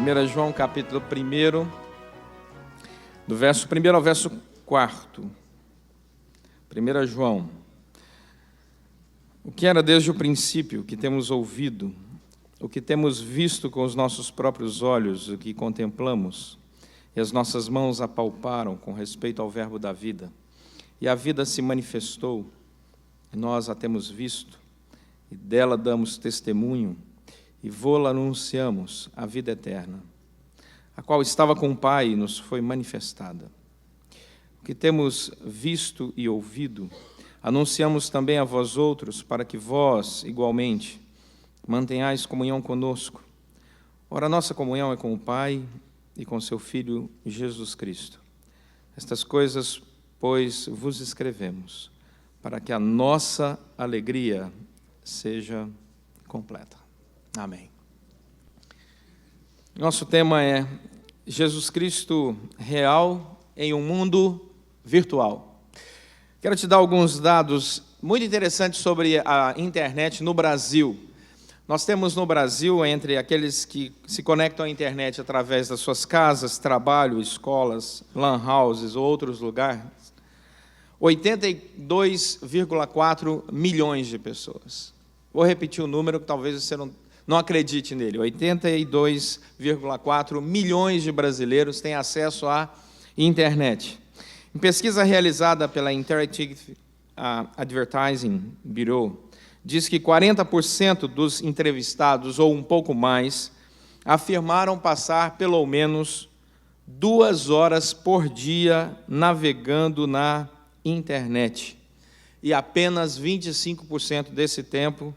1 João, capítulo 1, do verso 1 ao verso 4. 1 João. O que era desde o princípio, o que temos ouvido, o que temos visto com os nossos próprios olhos, o que contemplamos, e as nossas mãos apalparam com respeito ao verbo da vida. E a vida se manifestou, e nós a temos visto, e dela damos testemunho, e vô-la anunciamos, a vida eterna, a qual estava com o Pai e nos foi manifestada. O que temos visto e ouvido, anunciamos também a vós outros, para que vós, igualmente, mantenhais comunhão conosco. Ora, nossa comunhão é com o Pai e com seu Filho Jesus Cristo. Estas coisas, pois, vos escrevemos, para que a nossa alegria seja completa. Amém. Nosso tema é Jesus Cristo real em um mundo virtual. Quero te dar alguns dados muito interessantes sobre a internet no Brasil. Nós temos no Brasil, entre aqueles que se conectam à internet através das suas casas, trabalho, escolas, lan houses ou outros lugares, 82,4 milhões de pessoas. Vou repetir o número que talvez você não acredite nele. 82,4 milhões de brasileiros têm acesso à internet. Em pesquisa realizada pela Interactive Advertising Bureau, diz que 40% dos entrevistados, ou um pouco mais, afirmaram passar pelo menos 2 horas por dia navegando na internet. E apenas 25% desse tempo,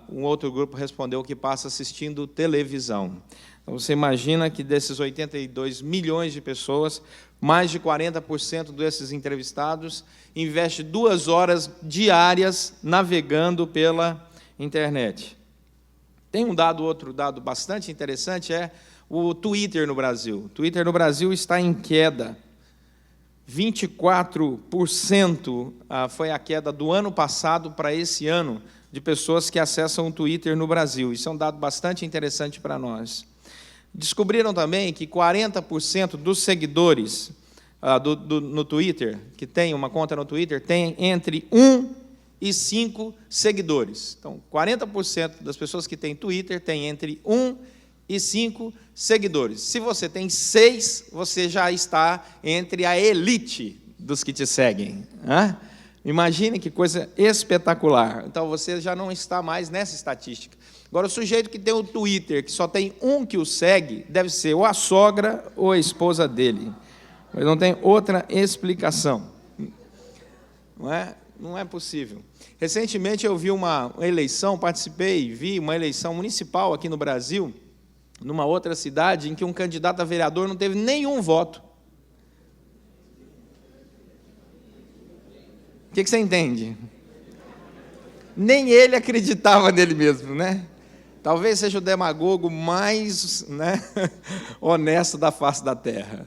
um outro grupo respondeu que passa assistindo televisão. Então, você imagina que desses 82 milhões de pessoas, mais de 40% desses entrevistados investe 2 horas diárias navegando pela internet. Tem outro dado bastante interessante, é o Twitter no Brasil. O Twitter no Brasil está em queda. 24% foi a queda do ano passado para esse ano de pessoas que acessam o Twitter no Brasil. Isso é um dado bastante interessante para nós. Descobriram também que 40% dos seguidores no Twitter, que tem uma conta no Twitter, tem entre 1 e 5 seguidores. Então, 40% das pessoas que têm Twitter têm entre 1 e 5 seguidores. Se você tem 6, você já está entre a elite dos que te seguem. Imagine que coisa espetacular. Então, você já não está mais nessa estatística. Agora, o sujeito que tem o Twitter, que só tem um que o segue, deve ser ou a sogra ou a esposa dele. Mas não tem outra explicação. Não é possível. Recentemente, eu vi uma eleição, vi uma eleição municipal aqui no Brasil, numa outra cidade, em que um candidato a vereador não teve nenhum voto. O que você entende? Nem ele acreditava nele mesmo, né? Talvez seja o demagogo mais, honesto da face da terra.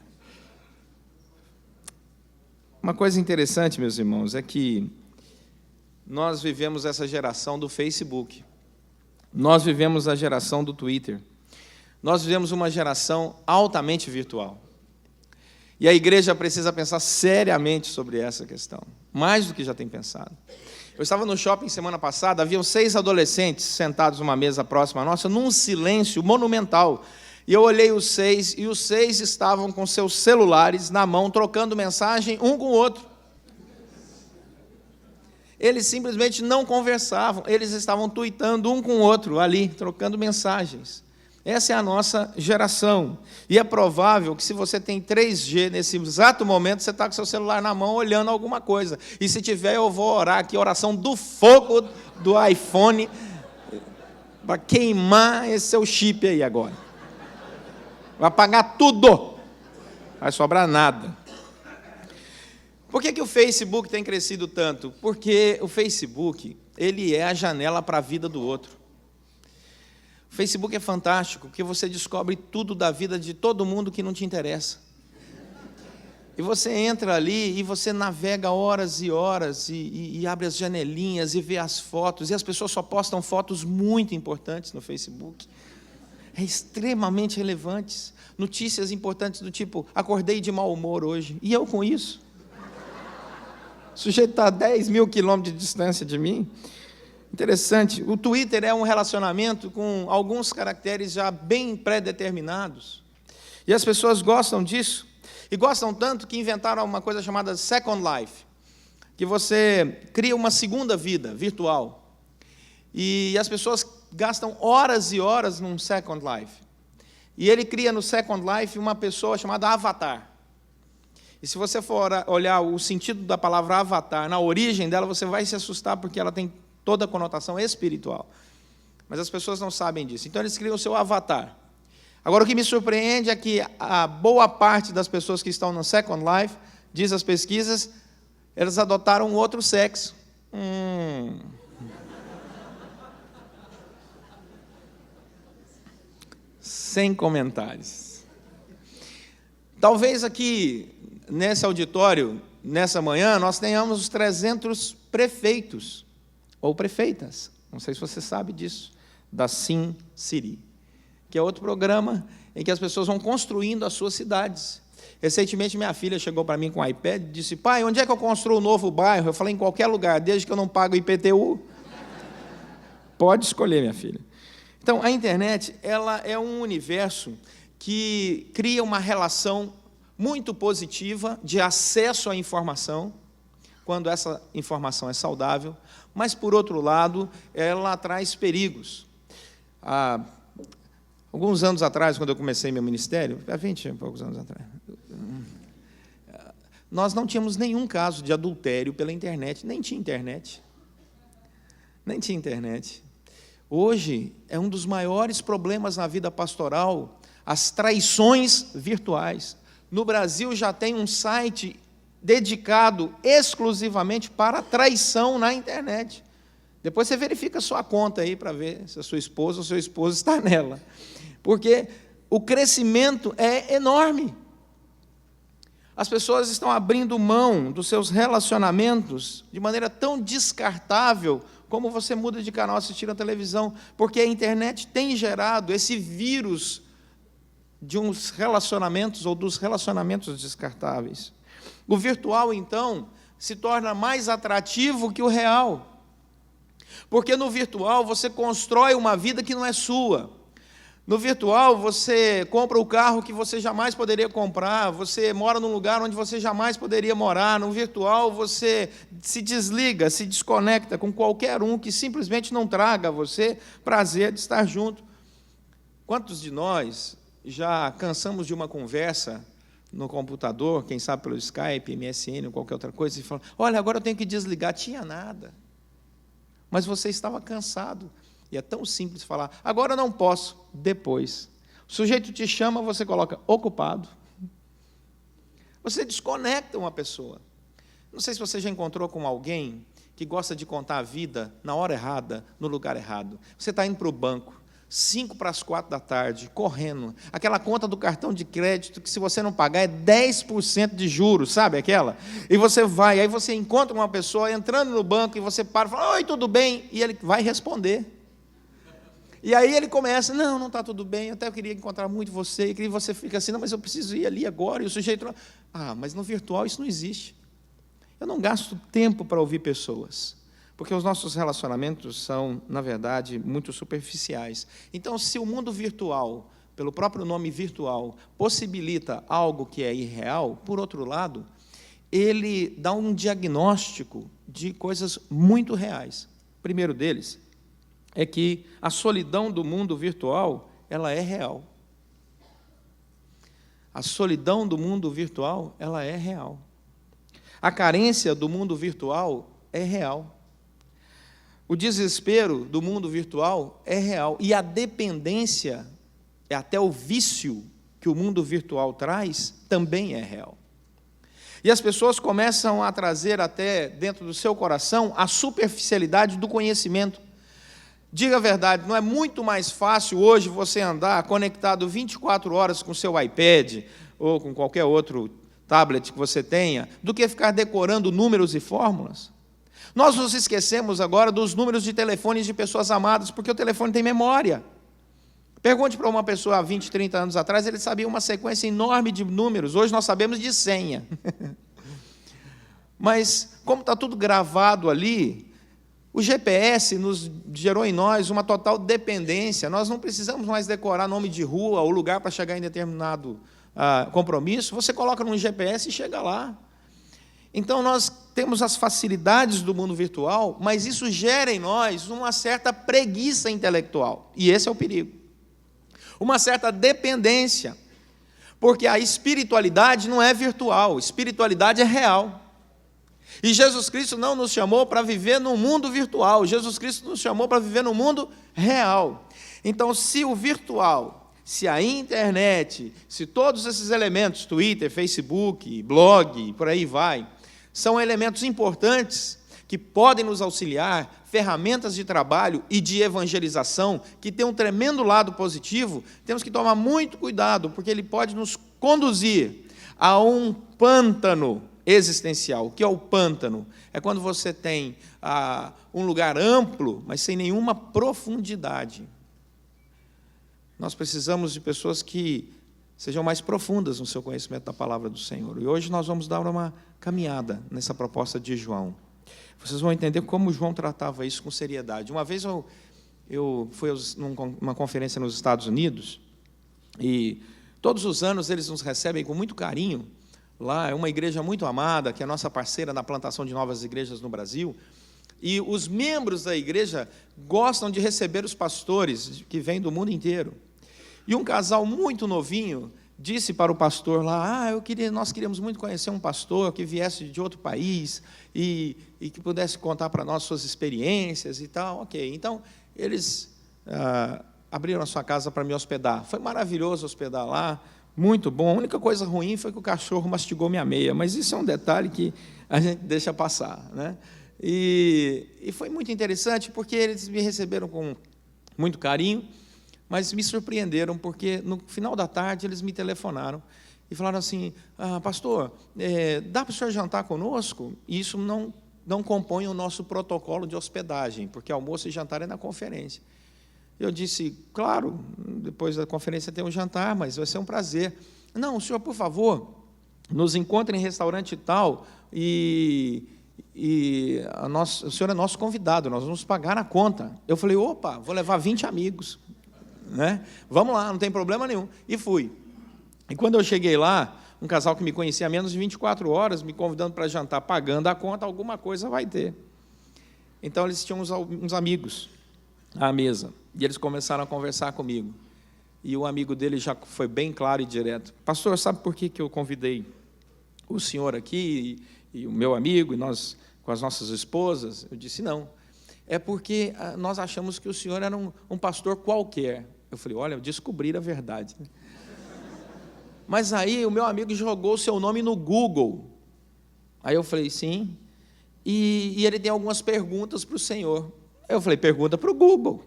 Uma coisa interessante, meus irmãos, é que nós vivemos essa geração do Facebook. Nós vivemos a geração do Twitter. Nós vivemos uma geração altamente virtual. E a igreja precisa pensar seriamente sobre essa questão, mais do que já tem pensado. Eu estava no shopping semana passada, haviam 6 adolescentes sentados numa mesa próxima à nossa, num silêncio monumental. E eu olhei os 6, e os 6 estavam com seus celulares na mão, trocando mensagem um com o outro. Eles simplesmente não conversavam, eles estavam tuitando um com o outro ali, trocando mensagens. Essa é a nossa geração. E é provável que, se você tem 3G nesse exato momento, você está com seu celular na mão olhando alguma coisa. E se tiver, eu vou orar aqui, oração do fogo do iPhone, para queimar esse seu chip aí agora. Vai apagar tudo. Não vai sobrar nada. Por que o Facebook tem crescido tanto? Porque o Facebook, ele é a janela para a vida do outro. O Facebook é fantástico, porque você descobre tudo da vida de todo mundo que não te interessa. E você entra ali e você navega horas e horas e abre as janelinhas e vê as fotos. E as pessoas só postam fotos muito importantes no Facebook. extremamente relevantes. Notícias importantes do tipo, acordei de mau humor hoje. E eu com isso? O sujeito está a 10 mil quilômetros de distância de mim. Interessante. O Twitter é um relacionamento com alguns caracteres já bem pré-determinados. E as pessoas gostam disso. E gostam tanto que inventaram uma coisa chamada Second Life, que você cria uma segunda vida virtual. E as pessoas gastam horas e horas num Second Life. E ele cria no Second Life uma pessoa chamada Avatar. E se você for olhar o sentido da palavra avatar, na origem dela, você vai se assustar, porque ela tem toda a conotação espiritual. Mas as pessoas não sabem disso. Então, eles criam o seu avatar. Agora, o que me surpreende é que a boa parte das pessoas que estão no Second Life, diz as pesquisas, elas adotaram um outro sexo. Sem comentários. Talvez aqui, nesse auditório, nessa manhã, nós tenhamos os 300 prefeitos, ou prefeitas, não sei se você sabe disso, da Sim City, que é outro programa em que as pessoas vão construindo as suas cidades. Recentemente, minha filha chegou para mim com um iPad e disse, pai, onde é que eu construo um novo bairro? Eu falei, em qualquer lugar, desde que eu não pago IPTU. Pode escolher, minha filha. Então, a internet, ela é um universo que cria uma relação muito positiva de acesso à informação, quando essa informação é saudável, mas, por outro lado, ela traz perigos. Alguns anos atrás, quando eu comecei meu ministério, há 20 e poucos anos atrás, nós não tínhamos nenhum caso de adultério pela internet, nem tinha internet. Nem tinha internet. Hoje, é um dos maiores problemas na vida pastoral, as traições virtuais. No Brasil, já tem um site dedicado exclusivamente para traição na internet. Depois você verifica a sua conta aí para ver se a sua esposa ou seu esposo está nela. Porque o crescimento é enorme. As pessoas estão abrindo mão dos seus relacionamentos de maneira tão descartável como você muda de canal assistindo a televisão, porque a internet tem gerado esse vírus de uns relacionamentos ou dos relacionamentos descartáveis. O virtual, então, se torna mais atrativo que o real. Porque no virtual você constrói uma vida que não é sua. No virtual você compra o carro que você jamais poderia comprar, você mora num lugar onde você jamais poderia morar. No virtual você se desliga, se desconecta com qualquer um que simplesmente não traga a você prazer de estar junto. Quantos de nós já cansamos de uma conversa no computador, quem sabe pelo Skype, MSN ou qualquer outra coisa, e fala, olha, agora eu tenho que desligar, tinha nada. Mas você estava cansado. E é tão simples falar, agora não posso, depois. O sujeito te chama, você coloca ocupado. Você desconecta uma pessoa. Não sei se você já encontrou com alguém que gosta de contar a vida na hora errada, no lugar errado. Você está indo para o banco, 3:55 da tarde, correndo. Aquela conta do cartão de crédito que, se você não pagar, é 10% de juros, sabe aquela? E você vai, aí você encontra uma pessoa entrando no banco e você para e fala, oi, tudo bem? E ele vai responder. E aí ele começa, não está tudo bem, até eu queria encontrar muito você, e você fica assim, não, mas eu preciso ir ali agora, e o sujeito, mas no virtual isso não existe. Eu não gasto tempo para ouvir pessoas, porque os nossos relacionamentos são, na verdade, muito superficiais. Então, se o mundo virtual, pelo próprio nome virtual, possibilita algo que é irreal, por outro lado, ele dá um diagnóstico de coisas muito reais. O primeiro deles é que a solidão do mundo virtual, ela é real. A solidão do mundo virtual, ela é real. A carência do mundo virtual é real. O desespero do mundo virtual é real. E a dependência, até o vício que o mundo virtual traz, também é real. E as pessoas começam a trazer até dentro do seu coração a superficialidade do conhecimento. Diga a verdade, não é muito mais fácil hoje você andar conectado 24 horas com o seu iPad ou com qualquer outro tablet que você tenha, do que ficar decorando números e fórmulas? Nós nos esquecemos agora dos números de telefones de pessoas amadas, porque o telefone tem memória. Pergunte para uma pessoa há 20, 30 anos atrás, ele sabia uma sequência enorme de números. Hoje nós sabemos de senha. Mas, como está tudo gravado ali, o GPS nos gerou em nós uma total dependência. Nós não precisamos mais decorar nome de rua ou lugar para chegar em determinado compromisso. Você coloca no GPS e chega lá. Então, nós temos as facilidades do mundo virtual, mas isso gera em nós uma certa preguiça intelectual. E esse é o perigo. Uma certa dependência. Porque a espiritualidade não é virtual, espiritualidade é real. E Jesus Cristo não nos chamou para viver no mundo virtual, Jesus Cristo nos chamou para viver no mundo real. Então, se o virtual, se a internet, se todos esses elementos, Twitter, Facebook, blog, por aí vai, são elementos importantes que podem nos auxiliar, ferramentas de trabalho e de evangelização, que tem um tremendo lado positivo, temos que tomar muito cuidado, porque ele pode nos conduzir a um pântano existencial. O que é o pântano? É quando você tem um lugar amplo, mas sem nenhuma profundidade. Nós precisamos de pessoas que sejam mais profundas no seu conhecimento da palavra do Senhor. E hoje nós vamos dar uma caminhada nessa proposta de João. Vocês vão entender como João tratava isso com seriedade. Uma vez eu fui numa conferência nos Estados Unidos, e todos os anos eles nos recebem com muito carinho. Lá é uma igreja muito amada, que é a nossa parceira na plantação de novas igrejas no Brasil, e os membros da igreja gostam de receber os pastores que vêm do mundo inteiro. E um casal muito novinho disse para o pastor lá, nós queríamos muito conhecer um pastor que viesse de outro país e que pudesse contar para nós suas experiências e tal. Ok, então eles abriram a sua casa para me hospedar. Foi maravilhoso hospedar lá, muito bom. A única coisa ruim foi que o cachorro mastigou minha meia, mas isso é um detalhe que a gente deixa passar, né? E foi muito interessante, porque eles me receberam com muito carinho, mas me surpreenderam, porque no final da tarde eles me telefonaram e falaram assim, pastor, dá para o senhor jantar conosco? E isso não compõe o nosso protocolo de hospedagem, porque almoço e jantar é na conferência. Eu disse, claro, depois da conferência tem um jantar, mas vai ser um prazer. Não, o senhor, por favor, nos encontre em restaurante tal, e o senhor é nosso convidado, nós vamos pagar a conta. Eu falei, opa, vou levar 20 amigos, né? Vamos lá, não tem problema nenhum. E fui. E quando eu cheguei lá, um casal que me conhecia há menos de 24 horas, me convidando para jantar, pagando a conta, alguma coisa vai ter. Então, eles tinham uns amigos à mesa, e eles começaram a conversar comigo. E o amigo dele já foi bem claro e direto. Pastor, sabe por que eu convidei o senhor aqui, e o meu amigo, e nós com as nossas esposas? Eu disse, não. É porque nós achamos que o senhor era um pastor qualquer. Eu falei, olha, descobri a verdade. Mas aí o meu amigo jogou o seu nome no Google. Aí eu falei, sim. E ele tem algumas perguntas para o senhor. Eu falei, pergunta para o Google.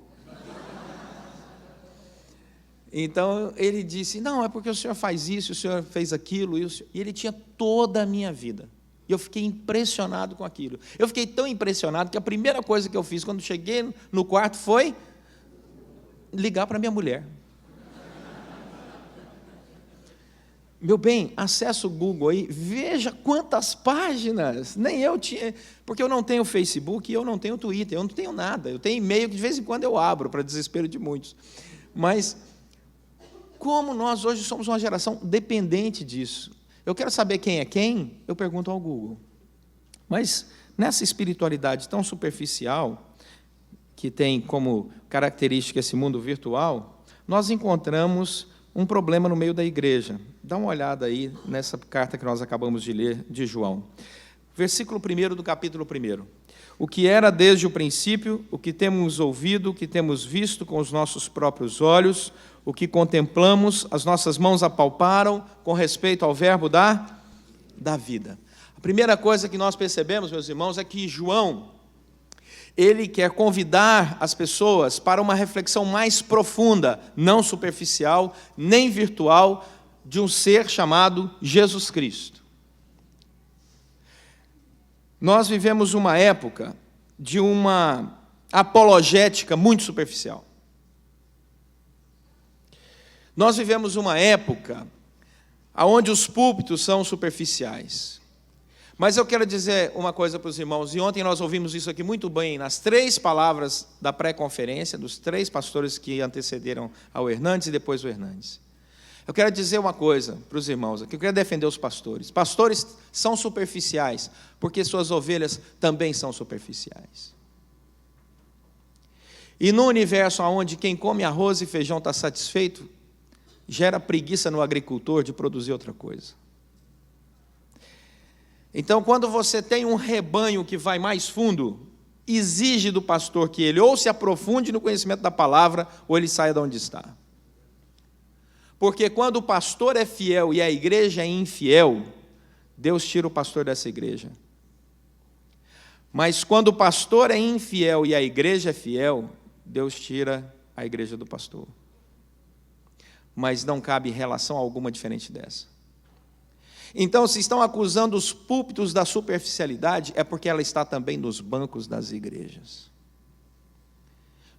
Então, ele disse, não, é porque o senhor faz isso, o senhor fez aquilo, e ele tinha toda a minha vida. E eu fiquei impressionado com aquilo. Eu fiquei tão impressionado que a primeira coisa que eu fiz quando cheguei no quarto foi ligar para minha mulher. Meu bem, acessa o Google aí, veja quantas páginas. Nem eu tinha, porque eu não tenho Facebook e eu não tenho Twitter, eu não tenho nada. Eu tenho e-mail que de vez em quando eu abro, para desespero de muitos. Mas, como nós hoje somos uma geração dependente disso. Eu quero saber quem é quem, eu pergunto ao Google. Mas, nessa espiritualidade tão superficial, que tem como característica esse mundo virtual, nós encontramos um problema no meio da igreja. Dá uma olhada aí nessa carta que nós acabamos de ler, de João. Versículo 1 do capítulo 1. O que era desde o princípio, o que temos ouvido, o que temos visto com os nossos próprios olhos, o que contemplamos, as nossas mãos apalparam com respeito ao verbo da vida. A primeira coisa que nós percebemos, meus irmãos, é que João, ele quer convidar as pessoas para uma reflexão mais profunda, não superficial, nem virtual, de um ser chamado Jesus Cristo. Nós vivemos uma época de uma apologética muito superficial. Nós vivemos uma época onde os púlpitos são superficiais. Mas eu quero dizer uma coisa para os irmãos, e ontem nós ouvimos isso aqui muito bem, nas 3 palavras da pré-conferência, dos 3 pastores que antecederam ao Hernandes e depois o Hernandes. Eu quero dizer uma coisa para os irmãos aqui, eu quero defender os pastores. Pastores são superficiais, porque suas ovelhas também são superficiais. E no universo onde quem come arroz e feijão está satisfeito, gera preguiça no agricultor de produzir outra coisa. Então, quando você tem um rebanho que vai mais fundo, exige do pastor que ele ou se aprofunde no conhecimento da palavra, ou ele saia de onde está. Porque quando o pastor é fiel e a igreja é infiel, Deus tira o pastor dessa igreja. Mas quando o pastor é infiel e a igreja é fiel, Deus tira a igreja do pastor. Mas não cabe relação alguma diferente dessa. Então, se estão acusando os púlpitos da superficialidade, é porque ela está também nos bancos das igrejas.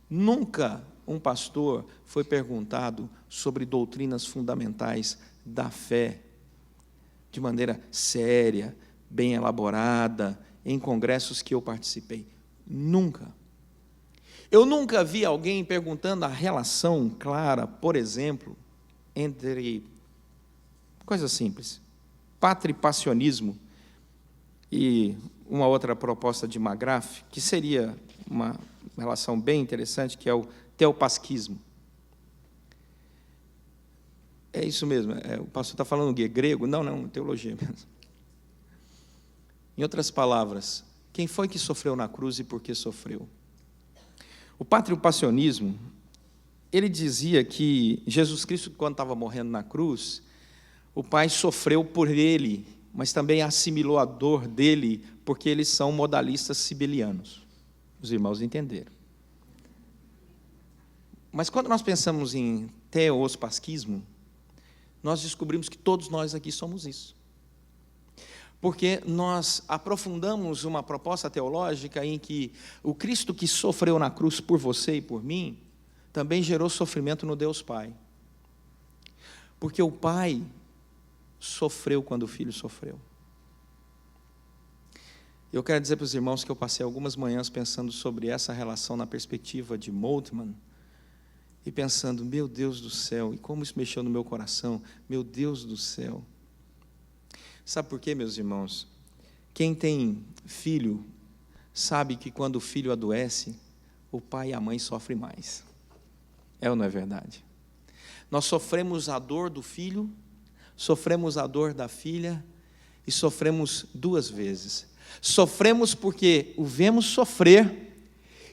Nunca um pastor foi perguntado sobre doutrinas fundamentais da fé, de maneira séria, bem elaborada, em congressos que eu participei. Nunca. Eu nunca vi alguém perguntando a relação clara, por exemplo, entre coisas simples, patripassionismo e uma outra proposta de Magrath, que seria uma relação bem interessante, que é o teopasquismo. É isso mesmo, o pastor está falando grego? Não, teologia mesmo. Em outras palavras, quem foi que sofreu na cruz e por que sofreu? O patripassionismo, ele dizia que Jesus Cristo, quando estava morrendo na cruz, o Pai sofreu por ele, mas também assimilou a dor dele, porque eles são modalistas sibelianos. Os irmãos entenderam. Mas quando nós pensamos em teospasquismo, nós descobrimos que todos nós aqui somos isso. Porque nós aprofundamos uma proposta teológica em que o Cristo que sofreu na cruz por você e por mim, também gerou sofrimento no Deus Pai. Porque o Pai sofreu quando o Filho sofreu. Eu quero dizer para os irmãos que eu passei algumas manhãs pensando sobre essa relação na perspectiva de Moltmann, e pensando, meu Deus do céu, e como isso mexeu no meu coração, meu Deus do céu. Sabe por quê, meus irmãos? Quem tem filho sabe que quando o filho adoece, o pai e a mãe sofrem mais. É ou não é verdade? Nós sofremos a dor do filho, sofremos a dor da filha e sofremos 2 vezes. Sofremos porque o vemos sofrer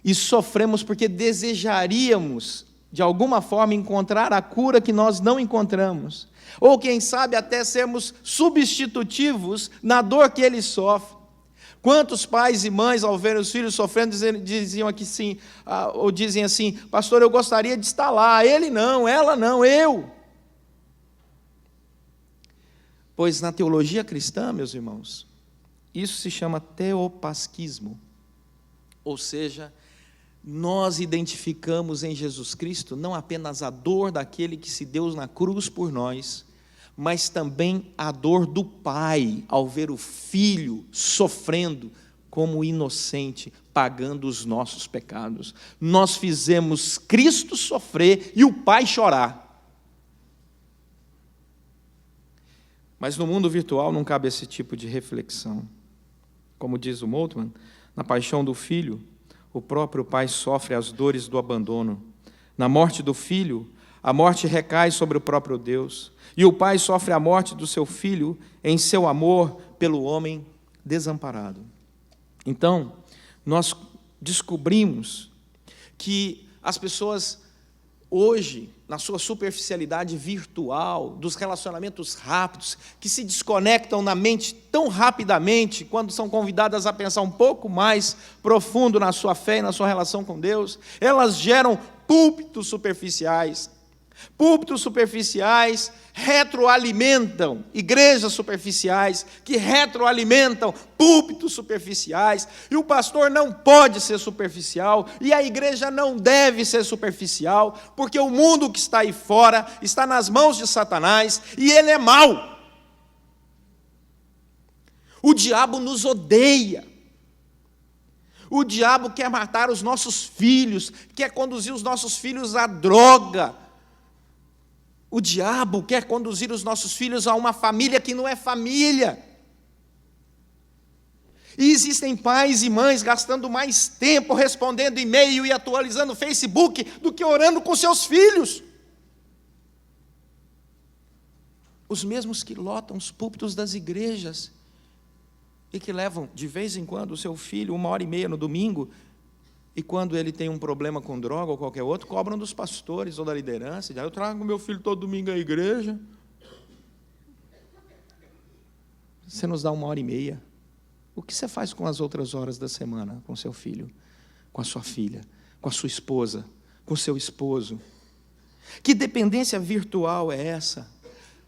e sofremos porque desejaríamos, de alguma forma, encontrar a cura que nós não encontramos. Ou, quem sabe, até sermos substitutivos na dor que ele sofre. Quantos pais e mães, ao ver os filhos sofrendo, diziam aqui sim, ou dizem assim, pastor, eu gostaria de estar lá, ele não, ela não, eu. Pois na teologia cristã, meus irmãos, isso se chama teopasquismo, ou seja, nós identificamos em Jesus Cristo não apenas a dor daquele que se deu na cruz por nós, mas também a dor do Pai ao ver o Filho sofrendo como inocente, pagando os nossos pecados. Nós fizemos Cristo sofrer e o Pai chorar. Mas no mundo virtual não cabe esse tipo de reflexão. Como diz o Moltmann, na paixão do Filho, o próprio Pai sofre as dores do abandono. Na morte do Filho, a morte recai sobre o próprio Deus. E o Pai sofre a morte do seu Filho em seu amor pelo homem desamparado. Então, nós descobrimos que as pessoas hoje, na sua superficialidade virtual, dos relacionamentos rápidos, que se desconectam na mente tão rapidamente, quando são convidadas a pensar um pouco mais profundo na sua fé e na sua relação com Deus, elas geram púlpitos superficiais, Púlpitos superficiais retroalimentam igrejas superficiais, que retroalimentam púlpitos superficiais, e o pastor não pode ser superficial, e a igreja não deve ser superficial, porque o mundo que está aí fora está nas mãos de Satanás, e ele é mau. O diabo nos odeia. O diabo quer matar os nossos filhos, quer conduzir os nossos filhos à droga. O diabo quer conduzir os nossos filhos a uma família que não é família. E existem pais e mães gastando mais tempo respondendo e-mail e atualizando o Facebook do que orando com seus filhos. Os mesmos que lotam os púlpitos das igrejas e que levam, de vez em quando, o seu filho 1h30 no domingo, e quando ele tem um problema com droga ou qualquer outro, cobram dos pastores ou da liderança. Eu trago meu filho todo domingo à igreja. Você nos dá 1h30. O que você faz com as outras horas da semana? Com seu filho, com a sua filha, com a sua esposa, com o seu esposo? Que dependência virtual é essa?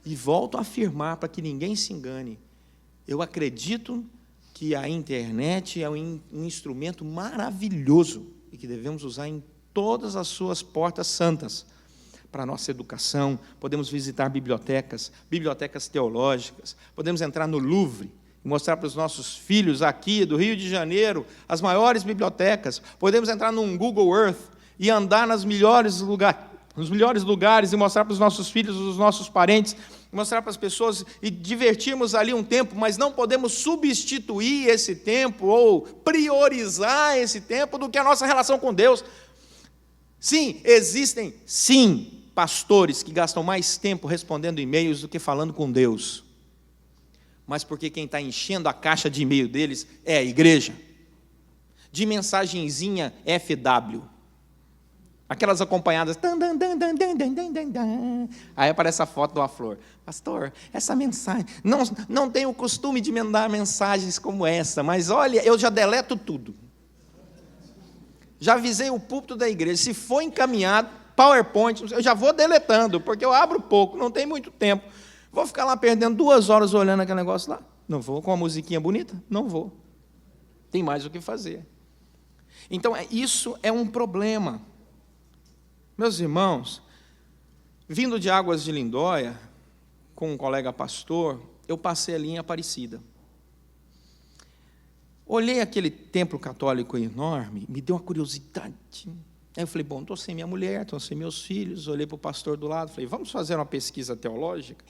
E volto a afirmar, para que ninguém se engane, eu acredito que a internet é um instrumento maravilhoso e que devemos usar em todas as suas portas santas. Para a nossa educação, podemos visitar bibliotecas teológicas, podemos entrar no Louvre e mostrar para os nossos filhos aqui do Rio de Janeiro as maiores bibliotecas, podemos entrar num Google Earth e andar nos melhores lugares e mostrar para os nossos filhos, os nossos parentes, mostrar para as pessoas e divertirmos ali um tempo, mas não podemos substituir esse tempo ou priorizar esse tempo do que a nossa relação com Deus. Sim, existem, pastores que gastam mais tempo respondendo e-mails do que falando com Deus. Mas porque quem está enchendo a caixa de e-mail deles é a igreja. De mensagenzinha FW. Aquelas acompanhadas. Aí aparece a foto de uma flor. Pastor, essa mensagem. Não tenho o costume de mandar mensagens como essa, mas olha, eu já deleto tudo. Já avisei o púlpito da igreja. Se for encaminhado, PowerPoint, eu já vou deletando, porque eu abro pouco, não tem muito tempo. Vou ficar lá perdendo 2 horas olhando aquele negócio lá? Não vou. Com uma musiquinha bonita? Não vou. Tem mais o que fazer. Então, isso é um problema. Meus irmãos, vindo de Águas de Lindóia, com um colega pastor, eu passei ali em Aparecida. Olhei aquele templo católico enorme, me deu uma curiosidade. Aí eu falei, bom, estou sem minha mulher, estou sem meus filhos. Olhei para o pastor do lado, falei, vamos fazer uma pesquisa teológica?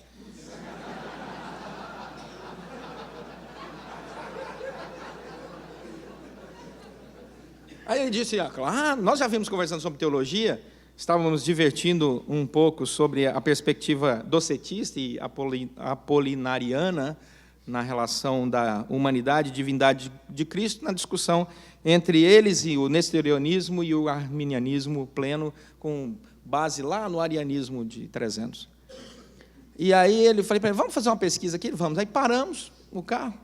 Aí ele disse, claro, nós já vimos conversando sobre teologia, estávamos divertindo um pouco sobre a perspectiva docetista e apolinariana na relação da humanidade e divindade de Cristo, na discussão entre eles e o nestorianismo e o arminianismo pleno, com base lá no arianismo de 300. E aí ele falei para ele, vamos fazer uma pesquisa aqui? Vamos. Aí paramos o carro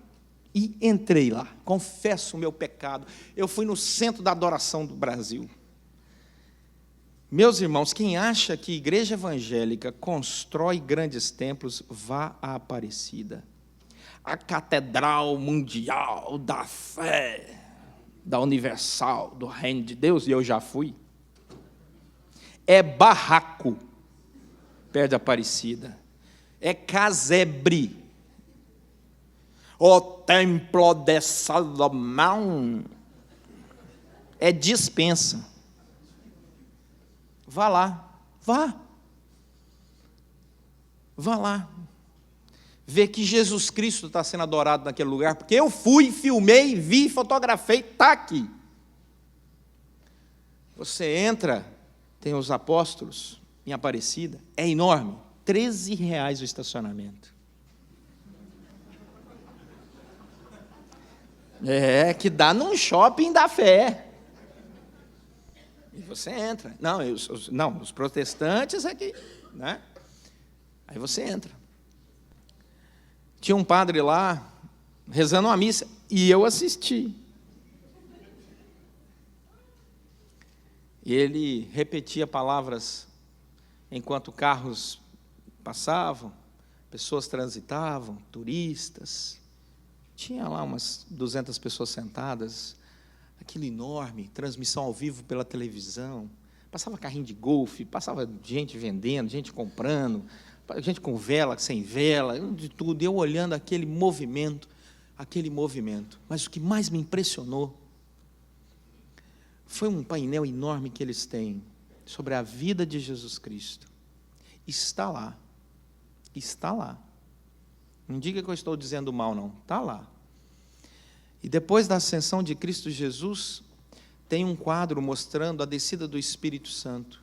e entrei lá. Confesso o meu pecado. Eu fui no centro da adoração do Brasil. Meus irmãos, quem acha que igreja evangélica constrói grandes templos, vá à Aparecida. A Catedral Mundial da Fé, da Universal, do Reino de Deus, e eu já fui, é barraco, perto da Aparecida. É casebre. O Templo de Salomão é dispensa. Vá lá, vá lá, ver que Jesus Cristo está sendo adorado naquele lugar, porque eu fui, filmei, vi, fotografei, está aqui. Você entra, tem os apóstolos em Aparecida, é enorme, R$13 o estacionamento. É, que dá num shopping da fé. E você entra. Não, os protestantes é que... Né? Aí você entra. Tinha um padre lá, rezando uma missa, e eu assisti. E ele repetia palavras enquanto carros passavam, pessoas transitavam, turistas. Tinha lá umas 200 pessoas sentadas, aquilo enorme, transmissão ao vivo pela televisão. Passava carrinho de golfe, passava gente vendendo, gente comprando, gente com vela, sem vela, de tudo. E eu olhando aquele movimento. Mas o que mais me impressionou foi um painel enorme que eles têm sobre a vida de Jesus Cristo. Está lá. Não diga que eu estou dizendo mal, não. Está lá. E depois da ascensão de Cristo Jesus, tem um quadro mostrando a descida do Espírito Santo.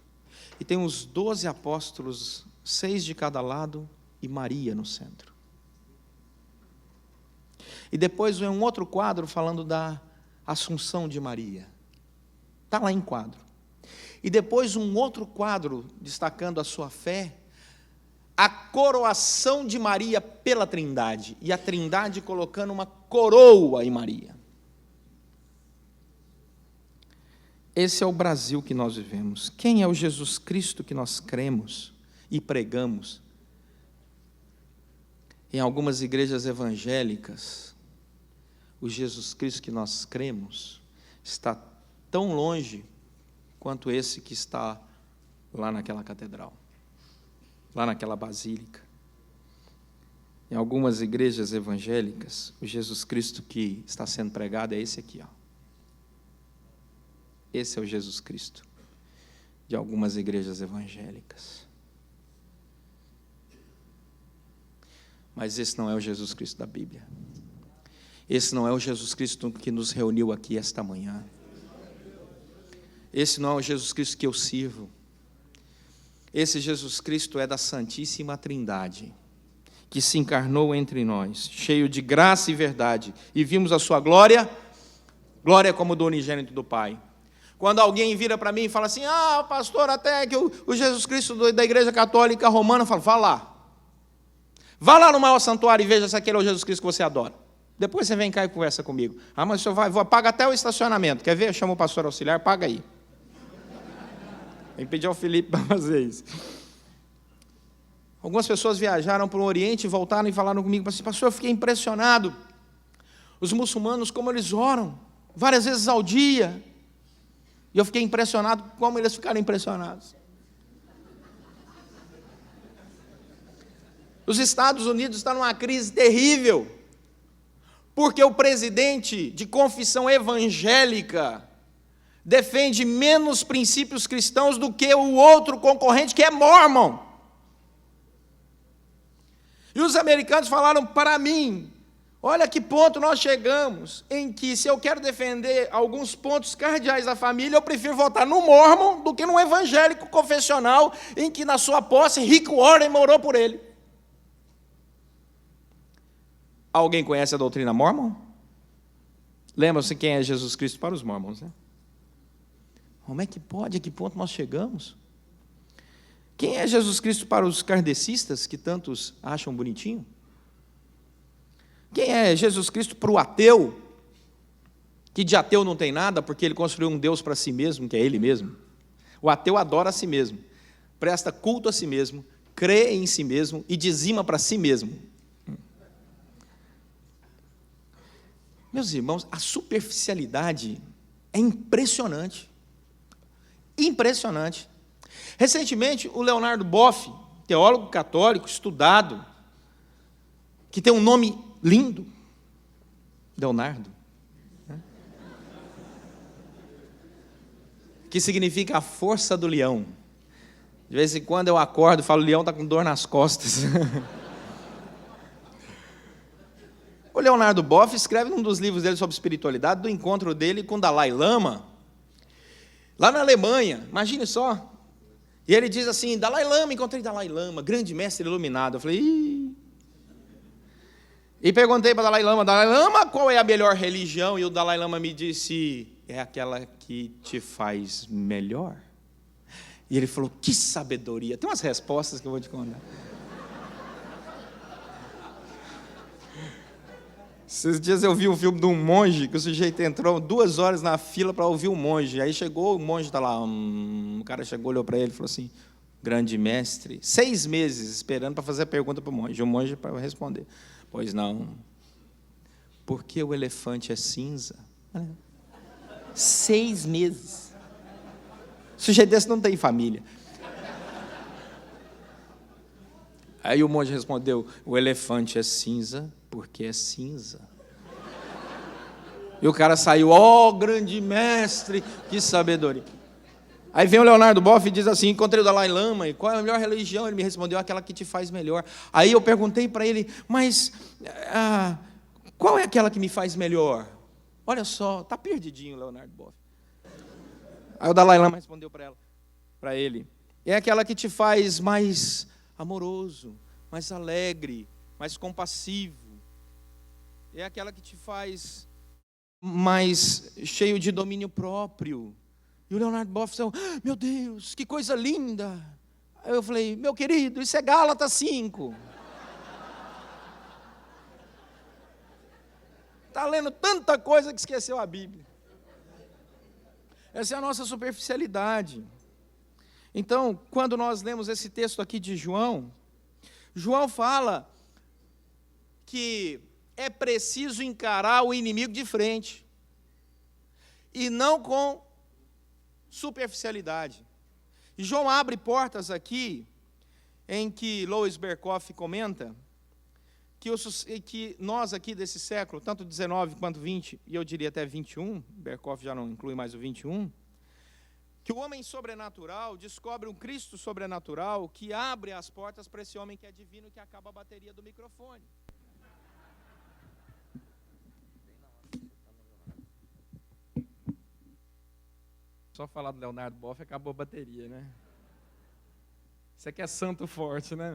E tem os 12 apóstolos, 6 de cada lado, e Maria no centro. E depois vem um outro quadro falando da Assunção de Maria. Está lá em quadro. E depois um outro quadro destacando a sua fé, a coroação de Maria pela Trindade, e a Trindade colocando uma coroa em Maria. Esse é o Brasil que nós vivemos. Quem é o Jesus Cristo que nós cremos e pregamos? Em algumas igrejas evangélicas, o Jesus Cristo que nós cremos está tão longe quanto esse que está lá naquela catedral, lá naquela basílica. Em algumas igrejas evangélicas, o Jesus Cristo que está sendo pregado é esse aqui, ó. Esse é o Jesus Cristo de algumas igrejas evangélicas. Mas esse não é o Jesus Cristo da Bíblia. Esse não é o Jesus Cristo que nos reuniu aqui esta manhã. Esse não é o Jesus Cristo que eu sirvo. Esse Jesus Cristo é da Santíssima Trindade, que se encarnou entre nós, cheio de graça e verdade, e vimos a sua glória, glória como do unigênito do Pai. Quando alguém vira para mim e fala assim, pastor, até que o Jesus Cristo da Igreja Católica Romana, eu falo, vá lá no maior santuário e veja se aquele é o Jesus Cristo que você adora. Depois você vem cá e conversa comigo. Mas o senhor paga até o estacionamento, quer ver? Eu chamo o pastor auxiliar, paga aí. Tem que pedir ao Felipe para fazer isso. Algumas pessoas viajaram para o Oriente e voltaram e falaram comigo, assim, pastor, eu fiquei impressionado. Os muçulmanos, como eles oram, várias vezes ao dia. E eu fiquei impressionado como eles ficaram impressionados. Os Estados Unidos estão numa crise terrível, porque o presidente de confissão evangélica defende menos princípios cristãos do que o outro concorrente, que é Mormon. E os americanos falaram para mim, olha que ponto nós chegamos, em que se eu quero defender alguns pontos cardeais da família, eu prefiro votar no Mormon do que no evangélico confessional, em que na sua posse Rick Warren orou por ele. Alguém conhece a doutrina Mormon? Lembra-se quem é Jesus Cristo para os Mormons, né? Como é que pode? A que ponto nós chegamos? Quem é Jesus Cristo para os kardecistas, que tantos acham bonitinho? Quem é Jesus Cristo para o ateu, que de ateu não tem nada, porque ele construiu um Deus para si mesmo, que é ele mesmo? O ateu adora a si mesmo, presta culto a si mesmo, crê em si mesmo e dizima para si mesmo. Meus irmãos, a superficialidade é impressionante. Impressionante. Recentemente, o Leonardo Boff, teólogo católico, estudado, que tem um nome lindo, Leonardo, né? Que significa a força do leão. De vez em quando eu acordo e falo, o leão está com dor nas costas. O Leonardo Boff escreve num dos livros dele sobre espiritualidade, do encontro dele com Dalai Lama, lá na Alemanha, imagine só. E ele diz assim, Dalai Lama, encontrei Dalai Lama, grande mestre iluminado. Eu falei, ih. E perguntei para Dalai Lama, qual é a melhor religião? E o Dalai Lama me disse, é aquela que te faz melhor. E ele falou, que sabedoria. Tem umas respostas que eu vou te contar. Esses dias eu vi um filme de um monge, que o sujeito entrou 2 horas na fila para ouvir o monge. Aí chegou, o monge está lá, o cara chegou, olhou para ele e falou assim, grande mestre, 6 meses esperando para fazer a pergunta para o monge para responder. Pois não. Por que o elefante é cinza? 6 meses. Sujeito desse não tem família. Aí o monge respondeu: o elefante é cinza porque é cinza. E o cara saiu: ó, grande mestre, que sabedoria. Aí vem o Leonardo Boff e diz assim: encontrei o Dalai Lama, e qual é a melhor religião? Ele me respondeu: aquela que te faz melhor. Aí eu perguntei para ele: mas qual é aquela que me faz melhor? Olha só, está perdidinho o Leonardo Boff. Aí o Dalai Lama respondeu para ele: é aquela que te faz mais amoroso, mais alegre, mais compassivo. É aquela que te faz mais cheio de domínio próprio. E o Leonardo Boff falou: meu Deus, que coisa linda. Aí eu falei: meu querido, isso é Gálatas 5. Está lendo tanta coisa que esqueceu a Bíblia. Essa é a nossa superficialidade. Então, quando nós lemos esse texto aqui de João, João fala que é preciso encarar o inimigo de frente, e não com superficialidade. E João abre portas aqui, em que Louis Berkhoff comenta, que nós aqui desse século, tanto 19 quanto 20, e eu diria até 21, Berkhoff já não inclui mais o 21, que o homem sobrenatural descobre um Cristo sobrenatural que abre as portas para esse homem que é divino, que acaba a bateria do microfone. Só falar do Leonardo Boff, acabou a bateria, né? Isso aqui é santo forte, né?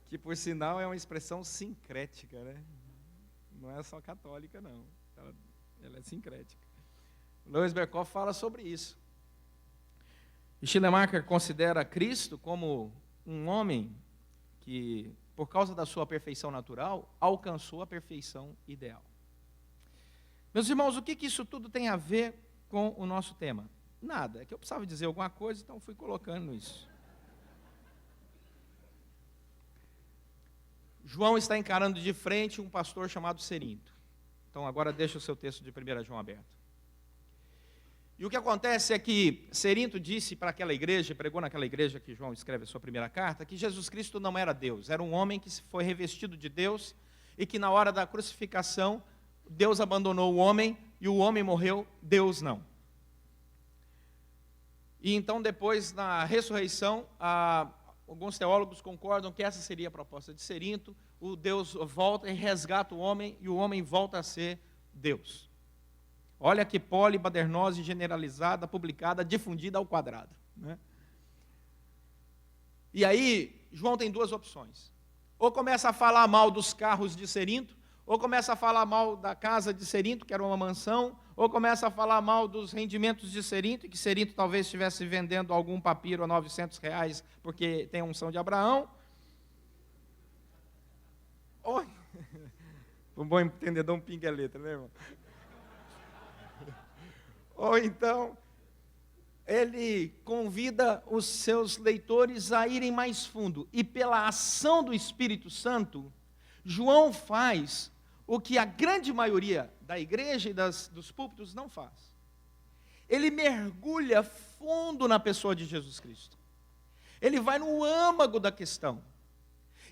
Que, por sinal, é uma expressão sincrética, né? Não é só católica, não. Ela é sincrética. Louis Berkhoff fala sobre isso. E Schleiermacher considera Cristo como um homem que, por causa da sua perfeição natural, alcançou a perfeição ideal. Meus irmãos, o que isso tudo tem a ver com o nosso tema? Nada. É que eu precisava dizer alguma coisa, então fui colocando isso. João está encarando de frente um pastor chamado Cerinto. Então, agora deixa o seu texto de 1 João aberto. E o que acontece é que Cerinto disse para aquela igreja, pregou naquela igreja que João escreve a sua primeira carta, que Jesus Cristo não era Deus, era um homem que foi revestido de Deus e que na hora da crucificação, Deus abandonou o homem e o homem morreu, Deus não. E então depois, na ressurreição, alguns teólogos concordam que essa seria a proposta de Cerinto, o Deus volta e resgata o homem e o homem volta a ser Deus. Olha que polibadernose generalizada, publicada, difundida ao quadrado, né? E aí, João tem 2 opções. Ou começa a falar mal dos carros de Cerinto, ou começa a falar mal da casa de Cerinto, que era uma mansão, ou começa a falar mal dos rendimentos de Cerinto, que Cerinto talvez estivesse vendendo algum papiro a R$900, porque tem a unção de Abraão. Oi. Um bom entendedor, um pinga letra, né, irmão? Ou então, ele convida os seus leitores a irem mais fundo. E pela ação do Espírito Santo, João faz o que a grande maioria da igreja e dos púlpitos não faz. Ele mergulha fundo na pessoa de Jesus Cristo. Ele vai no âmago da questão.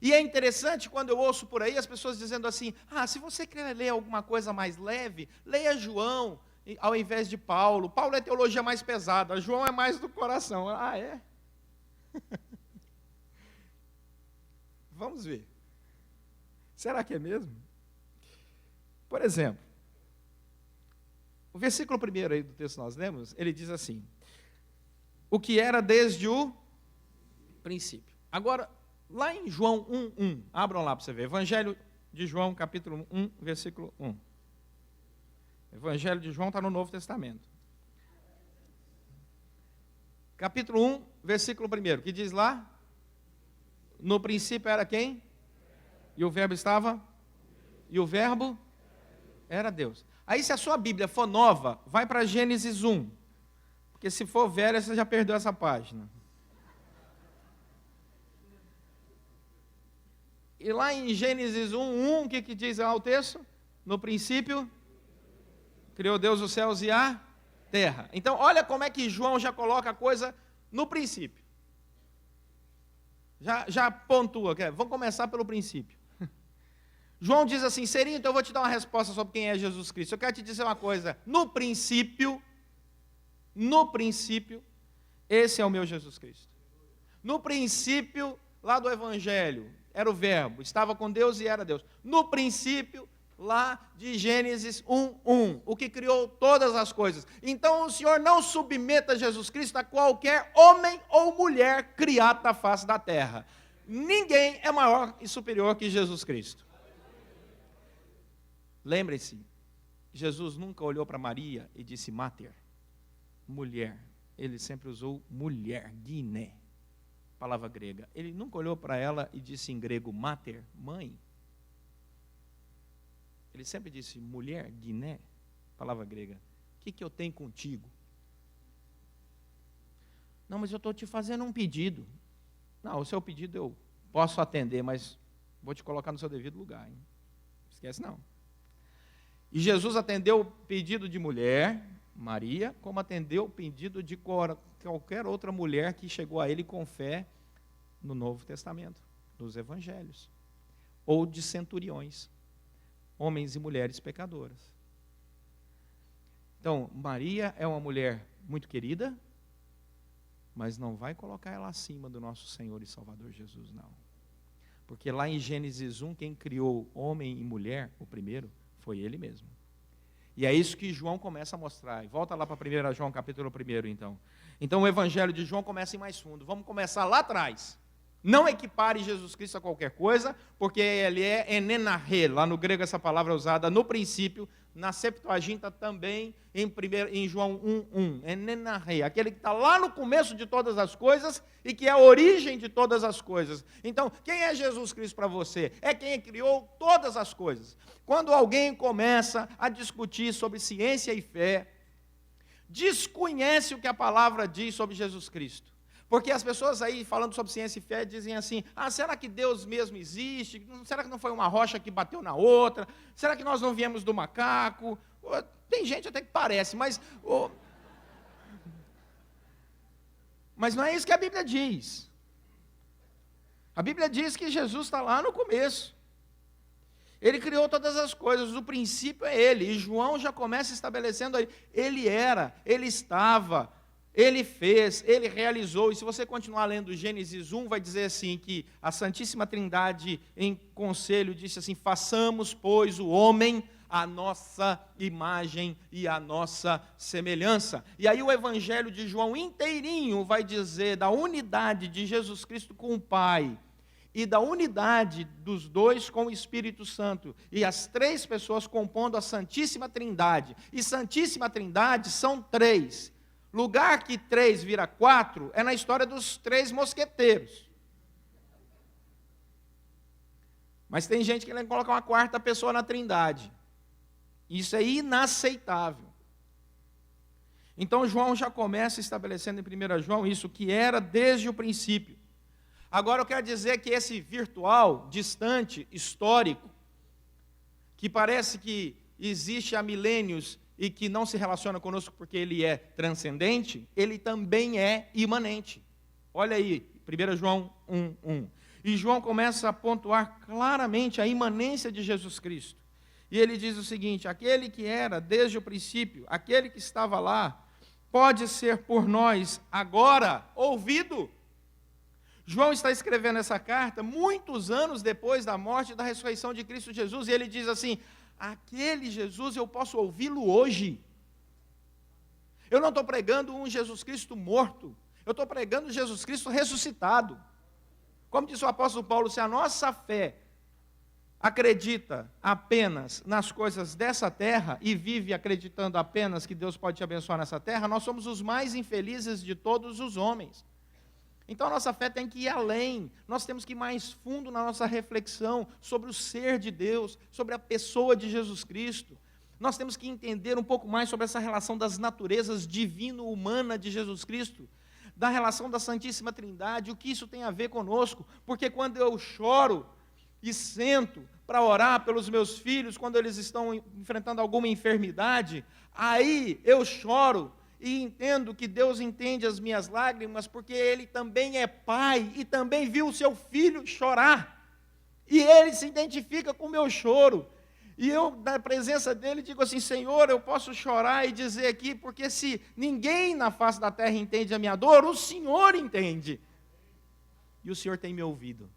E é interessante quando eu ouço por aí as pessoas dizendo assim: se você quer ler alguma coisa mais leve, leia João ao invés de Paulo. Paulo é teologia mais pesada, João é mais do coração. É? Vamos ver. Será que é mesmo? Por exemplo, o versículo 1 aí do texto que nós lemos, ele diz assim: o que era desde o princípio. Agora, lá em João 1:1, abram lá para você ver, Evangelho de João, capítulo 1, versículo 1. Evangelho de João está no Novo Testamento. Capítulo 1, versículo 1, que diz lá: no princípio era quem? E o verbo estava? E o verbo Era Deus. Aí, se a sua Bíblia for nova, vai para Gênesis 1. Porque se for velha, você já perdeu essa página. E lá em Gênesis 1, o que diz lá o texto? No princípio, criou Deus os céus e a terra. Então, olha como é que João já coloca a coisa no princípio. Já pontua. Vamos começar pelo princípio. João diz assim, Serinho, então eu vou te dar uma resposta sobre quem é Jesus Cristo. Eu quero te dizer uma coisa. No princípio, esse é o meu Jesus Cristo. No princípio, lá do Evangelho, era o verbo, estava com Deus e era Deus. No princípio, lá de Gênesis 1:1, o que criou todas as coisas. Então o Senhor não submeta Jesus Cristo a qualquer homem ou mulher criado da face da terra. Ninguém é maior e superior que Jesus Cristo. Lembre-se, Jesus nunca olhou para Maria e disse mater, mulher. Ele sempre usou mulher, guiné, palavra grega. Ele nunca olhou para ela e disse em grego mater, mãe. Ele sempre disse mulher, guiné, palavra grega. O que eu tenho contigo? Não, mas eu estou te fazendo um pedido. Não, o seu pedido eu posso atender, mas vou te colocar no seu devido lugar. Hein? Esquece não. E Jesus atendeu o pedido de mulher, Maria, como atendeu o pedido de qualquer outra mulher que chegou a ele com fé no Novo Testamento, nos Evangelhos, ou de centuriões, homens e mulheres pecadoras. Então, Maria é uma mulher muito querida, mas não vai colocar ela acima do nosso Senhor e Salvador Jesus, não. Porque lá em Gênesis 1, quem criou homem e mulher, o primeiro, foi ele mesmo. E é isso que João começa a mostrar. Volta lá para 1 João, capítulo 1, então. Então o evangelho de João começa em mais fundo. Vamos começar lá atrás. Não equipare Jesus Cristo a qualquer coisa, porque ele é enenarre. Lá no grego essa palavra é usada no princípio, na Septuaginta também, em João 1:1. Enenarre, aquele que está lá no começo de todas as coisas e que é a origem de todas as coisas. Então, quem é Jesus Cristo para você? É quem criou todas as coisas. Quando alguém começa a discutir sobre ciência e fé, desconhece o que a palavra diz sobre Jesus Cristo. Porque as pessoas aí, falando sobre ciência e fé, dizem assim, será que Deus mesmo existe? Será que não foi uma rocha que bateu na outra? Será que nós não viemos do macaco? Tem gente até que parece, mas não é isso que a Bíblia diz. A Bíblia diz que Jesus está lá no começo. Ele criou todas as coisas, o princípio é ele. E João já começa estabelecendo aí, ele era, ele estava, ele fez, ele realizou. E se você continuar lendo Gênesis 1, vai dizer assim, que a Santíssima Trindade em conselho disse assim, façamos, pois, o homem a nossa imagem e a nossa semelhança. E aí o Evangelho de João inteirinho vai dizer da unidade de Jesus Cristo com o Pai, e da unidade dos dois com o Espírito Santo, e as três pessoas compondo a Santíssima Trindade. E Santíssima Trindade são três. Lugar que 3 vira 4 é na história dos 3 mosqueteiros. Mas tem gente que quer colocar uma quarta pessoa na Trindade. Isso é inaceitável. Então João já começa estabelecendo em 1 João isso que era desde o princípio. Agora eu quero dizer que esse virtual, distante, histórico, que parece que existe há milênios e que não se relaciona conosco porque ele é transcendente, ele também é imanente. Olha aí, 1 João 1:1. E João começa a pontuar claramente a imanência de Jesus Cristo. E ele diz o seguinte, aquele que era desde o princípio, aquele que estava lá, pode ser por nós agora ouvido. João está escrevendo essa carta muitos anos depois da morte e da ressurreição de Cristo Jesus, e ele diz assim, aquele Jesus eu posso ouvi-lo hoje. Eu não estou pregando um Jesus Cristo morto, eu estou pregando Jesus Cristo ressuscitado. Como disse o apóstolo Paulo, se a nossa fé acredita apenas nas coisas dessa terra e vive acreditando apenas que Deus pode te abençoar nessa terra, nós somos os mais infelizes de todos os homens. Então a nossa fé tem que ir além, nós temos que ir mais fundo na nossa reflexão sobre o ser de Deus, sobre a pessoa de Jesus Cristo. nós temos que entender um pouco mais sobre essa relação das naturezas divino-humana de Jesus Cristo, da relação da Santíssima Trindade, o que isso tem a ver conosco, porque quando eu choro e sento para orar pelos meus filhos, quando eles estão enfrentando alguma enfermidade, aí eu choro e entendo que Deus entende as minhas lágrimas, porque Ele também é pai e também viu o seu filho chorar, e Ele se identifica com o meu choro, e eu, na presença dEle, digo assim: Senhor, eu posso chorar e dizer aqui, porque se ninguém na face da terra entende a minha dor, o Senhor entende, e o Senhor tem me ouvido,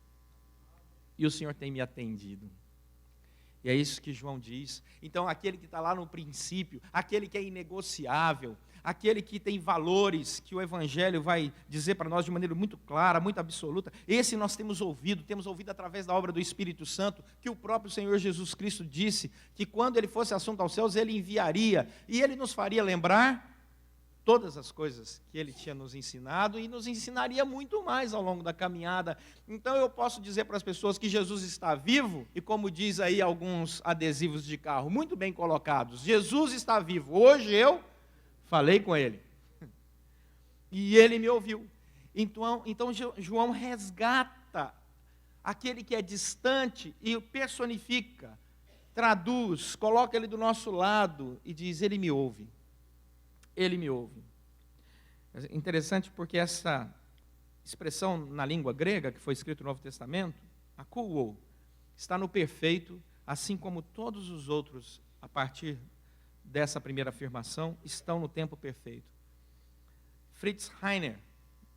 e o Senhor tem me atendido. E é isso que João diz. Então, aquele que está lá no princípio, aquele que é inegociável, aquele que tem valores, que o Evangelho vai dizer para nós de maneira muito clara, muito absoluta, esse nós temos ouvido através da obra do Espírito Santo, que o próprio Senhor Jesus Cristo disse, que quando Ele fosse assunto aos céus, Ele enviaria, e Ele nos faria lembrar todas as coisas que Ele tinha nos ensinado, e nos ensinaria muito mais ao longo da caminhada. Então eu posso dizer para as pessoas que Jesus está vivo, e como diz aí alguns adesivos de carro, muito bem colocados, Jesus está vivo, hoje eu falei com Ele, e Ele me ouviu. Então João resgata aquele que é distante e o personifica, traduz, coloca ele do nosso lado e diz: Ele me ouve. Ele me ouve. É interessante porque essa expressão na língua grega, que foi escrita no Novo Testamento, akouo, está no perfeito, assim como todos os outros, a partir dessa primeira afirmação, estão no tempo perfeito. Fritz Heiner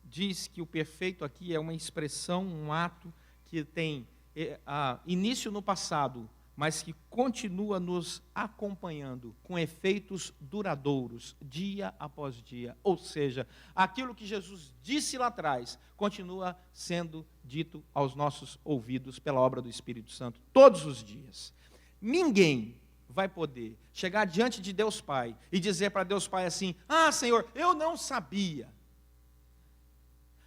diz que o perfeito aqui é uma expressão, um ato que tem início no passado, mas que continua nos acompanhando com efeitos duradouros, dia após dia. Ou seja, aquilo que Jesus disse lá atrás, continua sendo dito aos nossos ouvidos pela obra do Espírito Santo, todos os dias. Ninguém vai poder chegar diante de Deus Pai e dizer para Deus Pai assim: ah, Senhor, eu não sabia.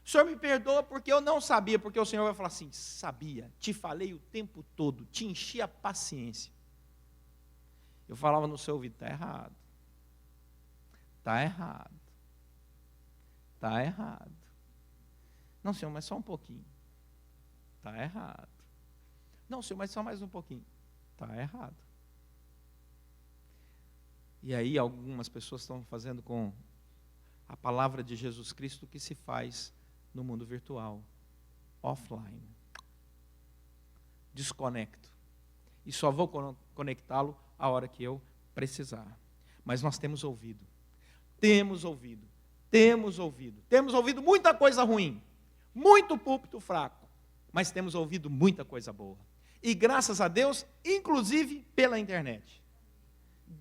O Senhor me perdoa porque eu não sabia, porque o Senhor vai falar assim: sabia, te falei o tempo todo, te enchi a paciência. Eu falava no seu ouvido: está errado, está errado, está errado. Não, Senhor, mas só um pouquinho, está errado. Não, Senhor, mas só mais um pouquinho, está errado. E aí algumas pessoas estão fazendo com a palavra de Jesus Cristo o que se faz no mundo virtual, offline. Desconecto. E só vou conectá-lo a hora que eu precisar. Mas nós temos ouvido. Temos ouvido. Temos ouvido. Temos ouvido muita coisa ruim. Muito púlpito fraco. Mas temos ouvido muita coisa boa. E graças a Deus, inclusive pela internet.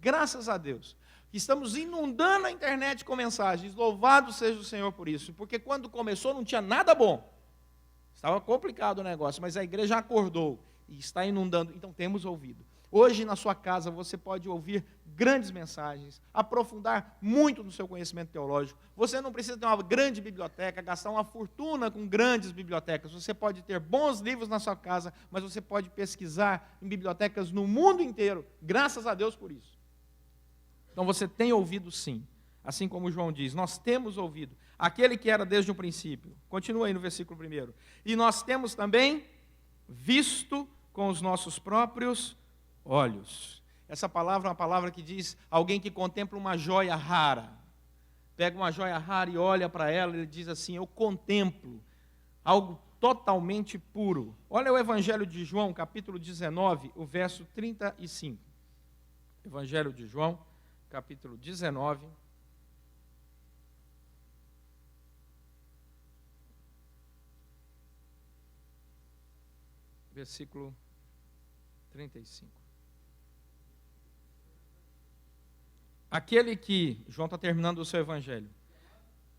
Graças a Deus. Estamos inundando a internet com mensagens. Louvado seja o Senhor por isso. Porque quando começou não tinha nada bom. Estava complicado o negócio, mas a igreja acordou e está inundando. Então temos ouvido. Hoje na sua casa você pode ouvir grandes mensagens, aprofundar muito no seu conhecimento teológico. Você não precisa ter uma grande biblioteca, gastar uma fortuna com grandes bibliotecas. Você pode ter bons livros na sua casa, mas você pode pesquisar em bibliotecas no mundo inteiro. Graças a Deus por isso. Então você tem ouvido sim, assim como João diz, nós temos ouvido, aquele que era desde o princípio, continua aí no versículo 1, e nós temos também visto com os nossos próprios olhos. Essa palavra é uma palavra que diz alguém que contempla uma joia rara, pega uma joia rara e olha para ela e diz assim: eu contemplo algo totalmente puro. Olha o Evangelho de João, capítulo 19, o verso 35. Evangelho de João, capítulo 19, versículo 35. Aquele que, João está terminando o seu evangelho,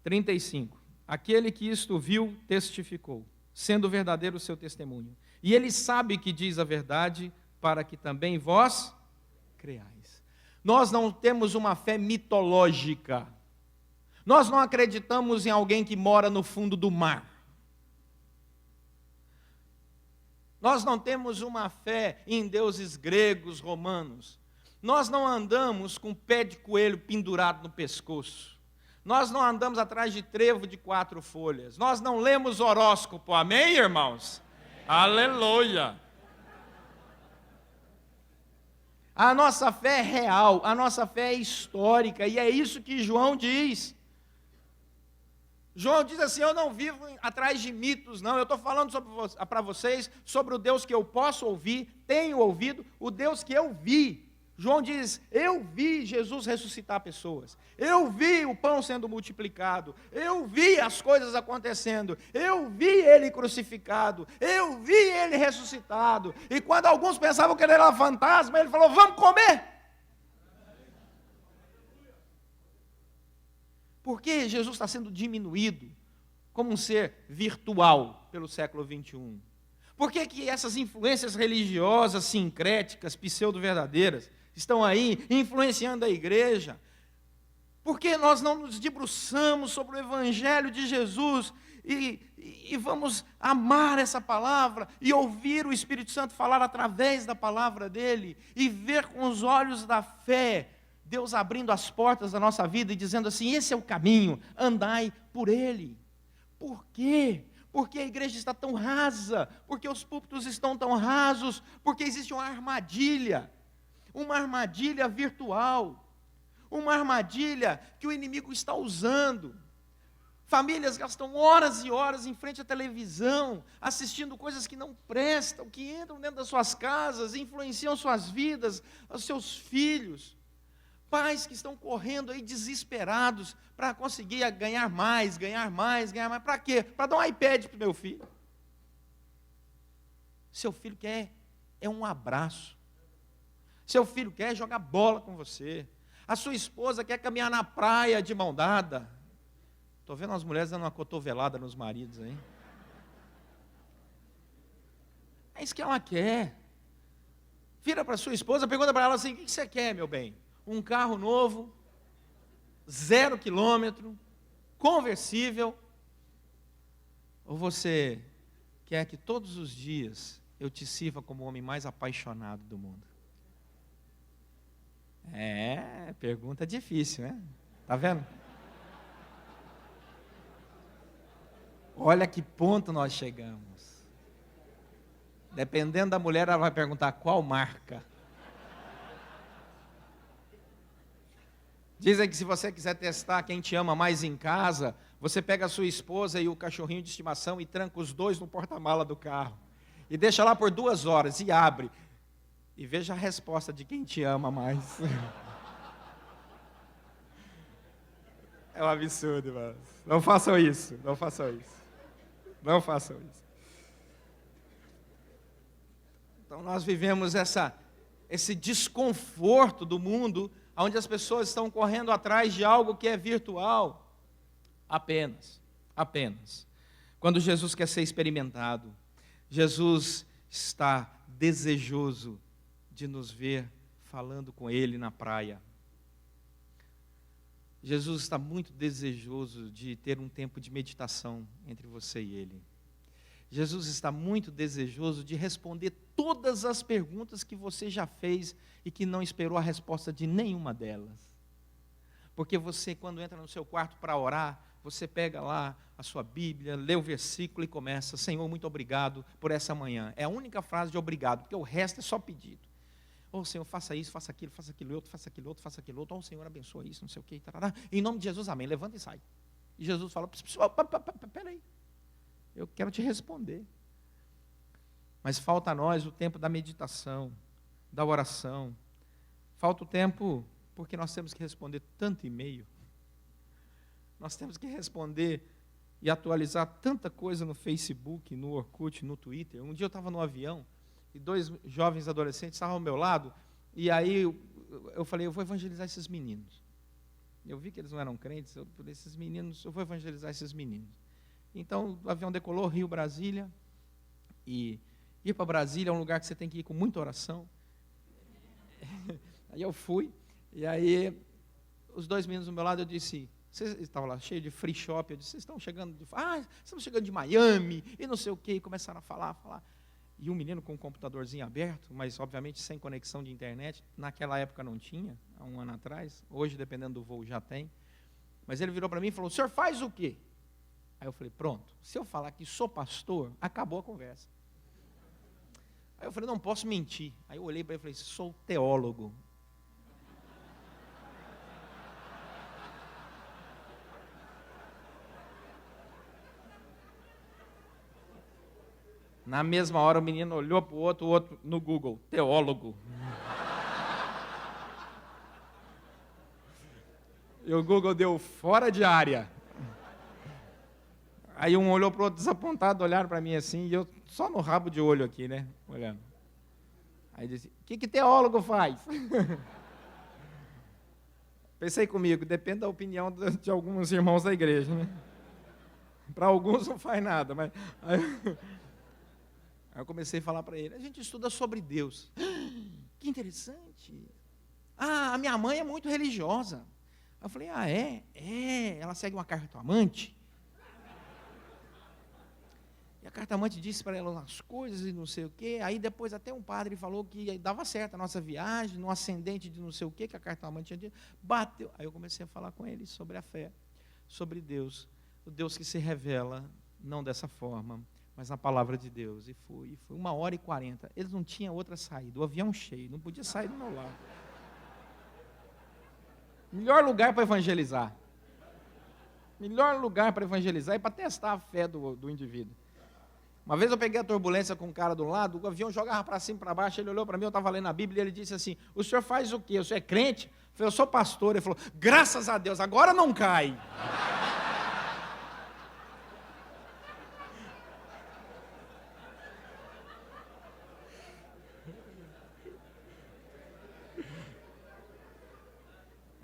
35, aquele que isto viu, testificou, sendo verdadeiro o seu testemunho. E ele sabe que diz a verdade, para que também vós creais. Nós não temos uma fé mitológica. Nós não acreditamos em alguém que mora no fundo do mar. Nós não temos uma fé em deuses gregos, romanos. Nós não andamos com pé de coelho pendurado no pescoço. Nós não andamos atrás de trevo de 4 folhas. Nós não lemos horóscopo. Amém, irmãos? Amém. Aleluia! A nossa fé é real, a nossa fé é histórica, e é isso que João diz. João diz assim: eu não vivo atrás de mitos, não. Eu estou falando para vocês sobre o Deus que eu posso ouvir, tenho ouvido, o Deus que eu vi. João diz: eu vi Jesus ressuscitar pessoas, eu vi o pão sendo multiplicado, eu vi as coisas acontecendo, eu vi ele crucificado, eu vi ele ressuscitado. E quando alguns pensavam que ele era fantasma, ele falou: vamos comer. Por que Jesus está sendo diminuído como um ser virtual pelo século 21? Por que essas influências religiosas, sincréticas, pseudo-verdadeiras, estão aí influenciando a igreja? Por que nós não nos debruçamos sobre o Evangelho de Jesus e vamos amar essa palavra e ouvir o Espírito Santo falar através da palavra dele e ver com os olhos da fé Deus abrindo as portas da nossa vida e dizendo assim: esse é o caminho, andai por ele. Por quê? Porque a igreja está tão rasa, porque os púlpitos estão tão rasos, porque existe uma armadilha virtual, uma armadilha que o inimigo está usando. Famílias gastam horas e horas em frente à televisão, assistindo coisas que não prestam, que entram dentro das suas casas, influenciam suas vidas, os seus filhos. Pais que estão correndo aí desesperados para conseguir ganhar mais. Para quê? Para dar um iPad para o meu filho. Seu filho quer um abraço. Seu filho quer jogar bola com você. A sua esposa quer caminhar na praia de mão dada. Estou vendo as mulheres dando uma cotovelada nos maridos aí. É isso que ela quer. Vira para sua esposa, pergunta para ela assim: o que você quer, meu bem? Um carro novo, 0 quilômetro, conversível? Ou você quer que todos os dias eu te sirva como o homem mais apaixonado do mundo? Pergunta difícil, né? Tá vendo? Olha que ponto nós chegamos. Dependendo da mulher, ela vai perguntar qual marca. Dizem que se você quiser testar quem te ama mais em casa, você pega a sua esposa e o cachorrinho de estimação e tranca os dois no porta-mala do carro. E deixa lá por 2 horas e abre. E veja a resposta de quem te ama mais. É um absurdo, irmãos. Não façam isso. Então nós vivemos esse desconforto do mundo, onde as pessoas estão correndo atrás de algo que é virtual. Apenas. Quando Jesus quer ser experimentado, Jesus está desejoso de nos ver falando com Ele na praia. Jesus está muito desejoso de ter um tempo de meditação entre você e Ele. Jesus está muito desejoso de responder todas as perguntas que você já fez e que não esperou a resposta de nenhuma delas. Porque você, quando entra no seu quarto para orar, você pega lá a sua Bíblia, lê o versículo e começa: Senhor, muito obrigado por essa manhã. É a única frase de obrigado, porque o resto é só pedido. Oh, Senhor, faça isso, faça aquilo outro, faça aquilo outro. Oh, Senhor, abençoa isso, não sei o que. Tarará. Em nome de Jesus, amém. Levanta e sai. E Jesus fala: peraí, eu quero te responder. Mas falta a nós o tempo da meditação, da oração. Falta o tempo porque nós temos que responder tanto e-mail. Nós temos que responder e atualizar tanta coisa no Facebook, no Orkut, no Twitter. Um dia eu estava no avião e 2 jovens adolescentes estavam ao meu lado, e aí eu falei: eu vou evangelizar esses meninos. Eu vi que eles não eram crentes, eu vou evangelizar esses meninos. Então o avião decolou, Rio, Brasília, e ir para Brasília é um lugar que você tem que ir com muita oração. Aí eu fui, e aí os 2 meninos do meu lado, eu disse: vocês estavam lá cheio de free shop, eu disse: vocês estão chegando estamos chegando de Miami, e não sei o quê, e começaram a falar. E o menino com o computadorzinho aberto, mas obviamente sem conexão de internet. Naquela época não tinha, há um ano atrás. Hoje, dependendo do voo, já tem. Mas ele virou para mim e falou: o senhor faz o quê? Aí eu falei: pronto, se eu falar que sou pastor, acabou a conversa. Aí eu falei: não posso mentir. Aí eu olhei para ele e falei: sou teólogo. Na mesma hora o menino olhou para o outro no Google: teólogo. E o Google deu fora de área. Aí um olhou para o outro desapontado, olharam para mim assim, e eu só no rabo de olho aqui, né, olhando. Aí disse: o que teólogo faz? Pensei comigo: depende da opinião de alguns irmãos da igreja, né? Para alguns não faz nada, mas... Aí eu comecei a falar para ele: a gente estuda sobre Deus. Que interessante. Ah, a minha mãe é muito religiosa. Eu falei: ah, é? É, ela segue uma cartomante. E a cartomante disse para ela umas coisas e não sei o quê. Aí depois até um padre falou que dava certo a nossa viagem, no ascendente de não sei o quê, que a cartomante tinha dito. Bateu. Aí eu comecei a falar com ele sobre a fé, sobre Deus. O Deus que se revela, não dessa forma, mas na palavra de Deus. E fui 1h40. Eles não tinham outra saída, o avião cheio, não podia sair do meu lado. Melhor lugar para evangelizar. Melhor lugar para evangelizar e para testar a fé do indivíduo. Uma vez eu peguei a turbulência com um cara do lado, o avião jogava para cima e para baixo, ele olhou para mim, eu estava lendo a Bíblia, e ele disse assim: o senhor faz o quê? O senhor é crente? Eu falei: eu sou pastor. Ele falou: graças a Deus, agora não cai.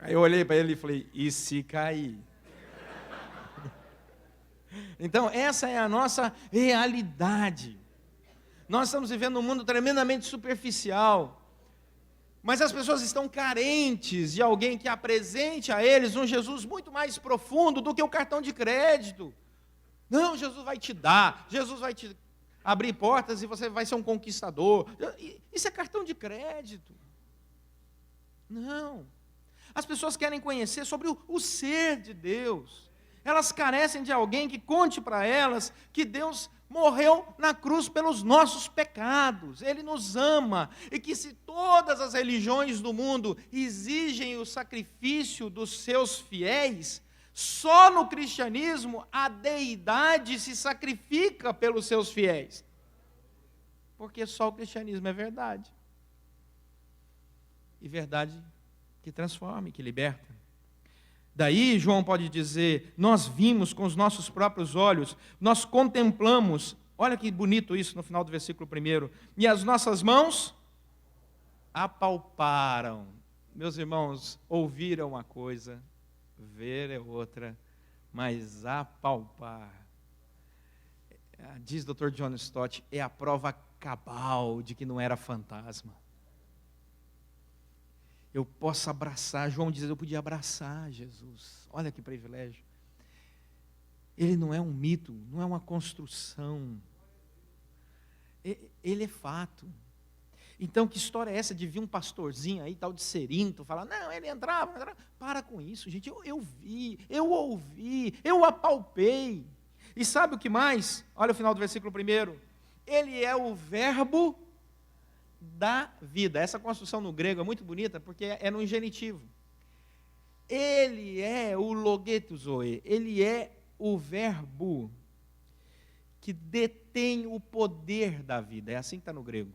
Aí eu olhei para ele e falei: e se cair? Então, essa é a nossa realidade. Nós estamos vivendo um mundo tremendamente superficial, mas as pessoas estão carentes de alguém que apresente a eles um Jesus muito mais profundo do que o cartão de crédito. Não, Jesus vai te dar, Jesus vai te abrir portas e você vai ser um conquistador. Isso é cartão de crédito. Não. As pessoas querem conhecer sobre o ser de Deus. Elas carecem de alguém que conte para elas que Deus morreu na cruz pelos nossos pecados. Ele nos ama. E que se todas as religiões do mundo exigem o sacrifício dos seus fiéis, só no cristianismo a deidade se sacrifica pelos seus fiéis. Porque só o cristianismo é verdade. E verdade que transforma, que liberta. Daí João pode dizer: nós vimos com os nossos próprios olhos, nós contemplamos, olha que bonito isso no final do versículo 1, e as nossas mãos apalparam. Meus irmãos, ouvir é uma coisa, ver é outra, mas apalpar, diz Dr. John Stott, é a prova cabal de que não era fantasma. Eu posso abraçar, João diz: eu podia abraçar Jesus. Olha que privilégio. Ele não é um mito, não é uma construção. Ele é fato. Então, que história é essa de vir um pastorzinho aí, tal de Cerinto, falar: não, ele entrava. Para com isso, gente. Eu vi, eu ouvi, eu apalpei. E sabe o que mais? Olha o final do versículo 1. Ele é o verbo da vida. Essa construção no grego é muito bonita porque é no ingenitivo. Ele é o logetuzoe, ele é o verbo que detém o poder da vida. É assim que está no grego.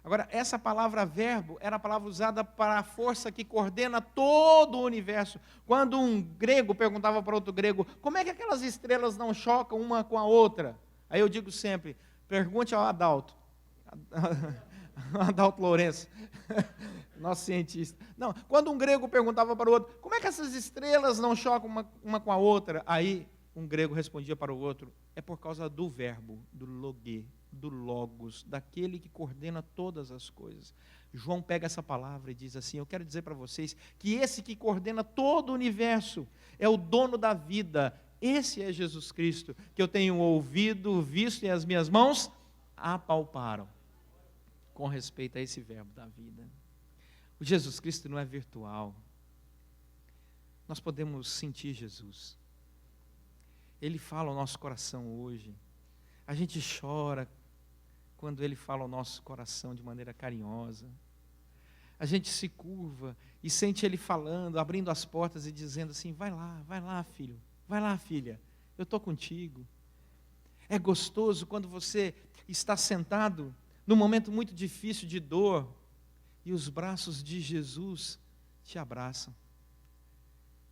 Agora, essa palavra verbo era a palavra usada para a força que coordena todo o universo. Quando um grego perguntava para outro grego: como é que aquelas estrelas não chocam uma com a outra? Aí eu digo sempre: pergunte ao Adalto. Adalto Lourenço, nosso cientista. Não, quando um grego perguntava para o outro: como é que essas estrelas não chocam uma com a outra? Aí um grego respondia para o outro: é por causa do verbo, do logê, do logos, daquele que coordena todas as coisas. João pega essa palavra e diz assim: eu quero dizer para vocês que esse que coordena todo o universo é o dono da vida. Esse é Jesus Cristo, que eu tenho ouvido, visto e as minhas mãos apalparam com respeito a esse verbo da vida. O Jesus Cristo não é virtual. Nós podemos sentir Jesus. Ele fala ao nosso coração hoje. A gente chora quando Ele fala ao nosso coração de maneira carinhosa. A gente se curva e sente Ele falando, abrindo as portas e dizendo assim: vai lá, filho, vai lá, filha, eu estou contigo. É gostoso quando você está sentado num momento muito difícil de dor e os braços de Jesus te abraçam.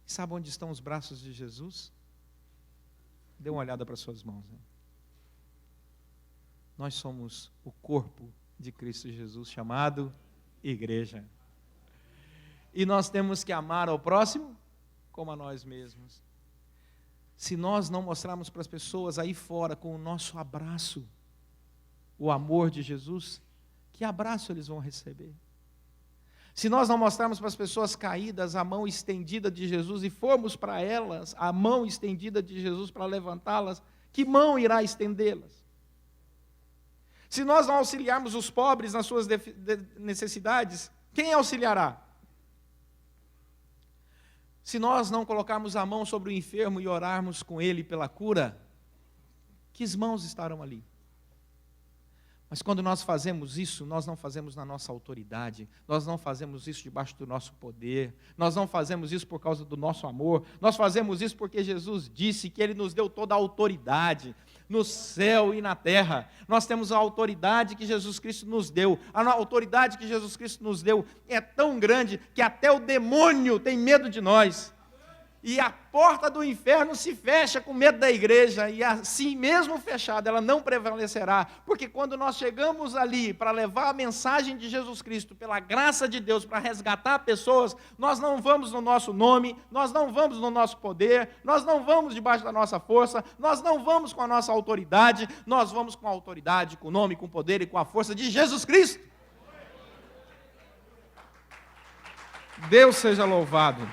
E sabe onde estão os braços de Jesus? Dê uma olhada para as suas mãos. Né? Nós somos o corpo de Cristo Jesus, chamado igreja. E nós temos que amar ao próximo como a nós mesmos. Se nós não mostrarmos para as pessoas aí fora com o nosso abraço o amor de Jesus, que abraço eles vão receber? Se nós não mostrarmos para as pessoas caídas a mão estendida de Jesus e formos para elas a mão estendida de Jesus para levantá-las, que mão irá estendê-las? Se nós não auxiliarmos os pobres nas suas necessidades, quem auxiliará? Se nós não colocarmos a mão sobre o enfermo e orarmos com ele pela cura, que mãos estarão ali? Mas quando nós fazemos isso, nós não fazemos na nossa autoridade, nós não fazemos isso debaixo do nosso poder, nós não fazemos isso por causa do nosso amor, nós fazemos isso porque Jesus disse que Ele nos deu toda a autoridade, no céu e na terra. Nós temos a autoridade que Jesus Cristo nos deu. A autoridade que Jesus Cristo nos deu é tão grande que até o demônio tem medo de nós. E a porta do inferno se fecha com medo da igreja, e assim mesmo fechada, ela não prevalecerá, porque quando nós chegamos ali para levar a mensagem de Jesus Cristo, pela graça de Deus, para resgatar pessoas, nós não vamos no nosso nome, nós não vamos no nosso poder, nós não vamos debaixo da nossa força, nós não vamos com a nossa autoridade, nós vamos com a autoridade, com o nome, com o poder e com a força de Jesus Cristo. Deus seja louvado.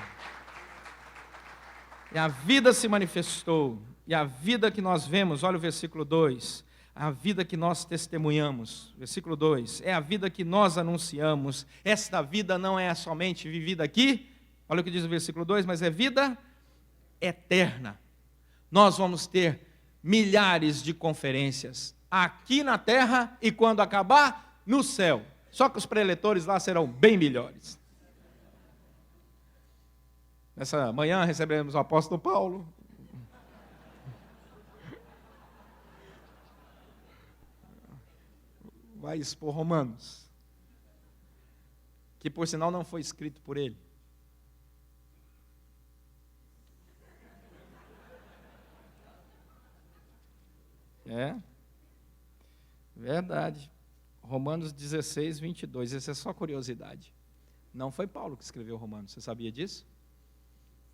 E a vida se manifestou, e a vida que nós vemos, olha o versículo 2, a vida que nós testemunhamos, versículo 2, é a vida que nós anunciamos. Esta vida não é somente vivida aqui, olha o que diz o versículo 2, mas é vida eterna. Nós vamos ter milhares de conferências, aqui na terra e quando acabar, no céu. Só que os preletores lá serão bem melhores. Nessa manhã recebemos o apóstolo Paulo. Vai expor Romanos, que por sinal não foi escrito por ele. É verdade. Romanos 16, 22. Essa é só curiosidade. Não foi Paulo que escreveu Romanos. Você sabia disso?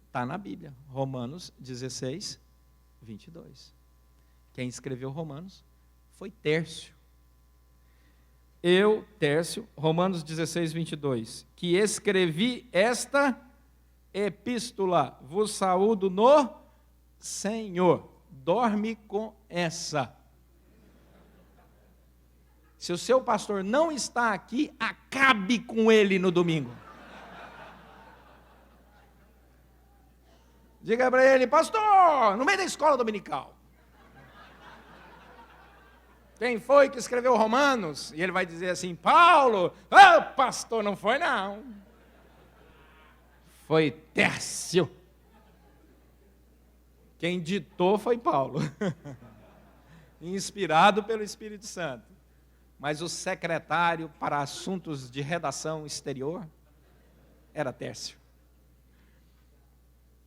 Está na Bíblia, Romanos 16, 22. Quem escreveu Romanos foi Tércio. Eu, Tércio, Romanos 16, 22, que escrevi esta epístola, vos saúdo no Senhor. Dorme com essa. Se o seu pastor não está aqui, acabe com ele no domingo. Diga para ele: pastor, no meio da escola dominical, quem foi que escreveu Romanos? E ele vai dizer assim: Paulo. Pastor, não foi não. Foi Tércio. Quem ditou foi Paulo. Inspirado pelo Espírito Santo. Mas o secretário para assuntos de redação exterior era Tércio.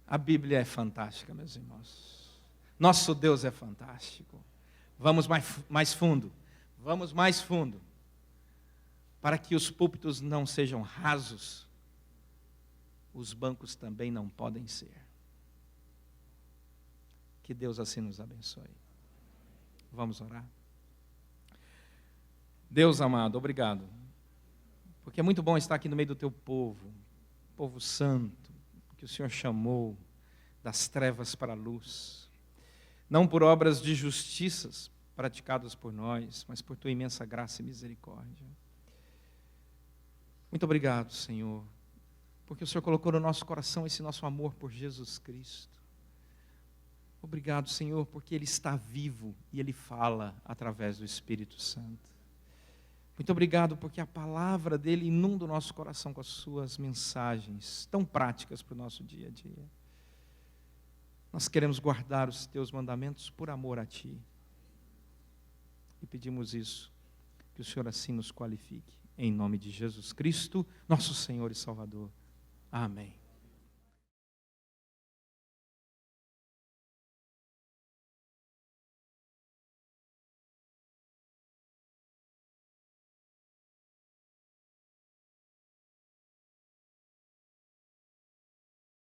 A Bíblia é fantástica, meus irmãos. Nosso Deus é fantástico. Vamos mais fundo. Vamos mais fundo. Para que os púlpitos não sejam rasos, os bancos também não podem ser. Que Deus assim nos abençoe. Vamos orar. Deus amado, obrigado. Porque é muito bom estar aqui no meio do teu povo santo, que o Senhor chamou das trevas para a luz, não por obras de justiças, praticados por nós, mas por tua imensa graça e misericórdia. Muito obrigado, Senhor, porque o Senhor colocou no nosso coração esse nosso amor por Jesus Cristo. Obrigado, Senhor, porque Ele está vivo e Ele fala através do Espírito Santo. Muito obrigado porque a palavra dEle inunda o nosso coração com as suas mensagens tão práticas para o nosso dia a dia. Nós queremos guardar os teus mandamentos por amor a Ti. E pedimos isso, que o Senhor assim nos qualifique. Em nome de Jesus Cristo, nosso Senhor e Salvador. Amém.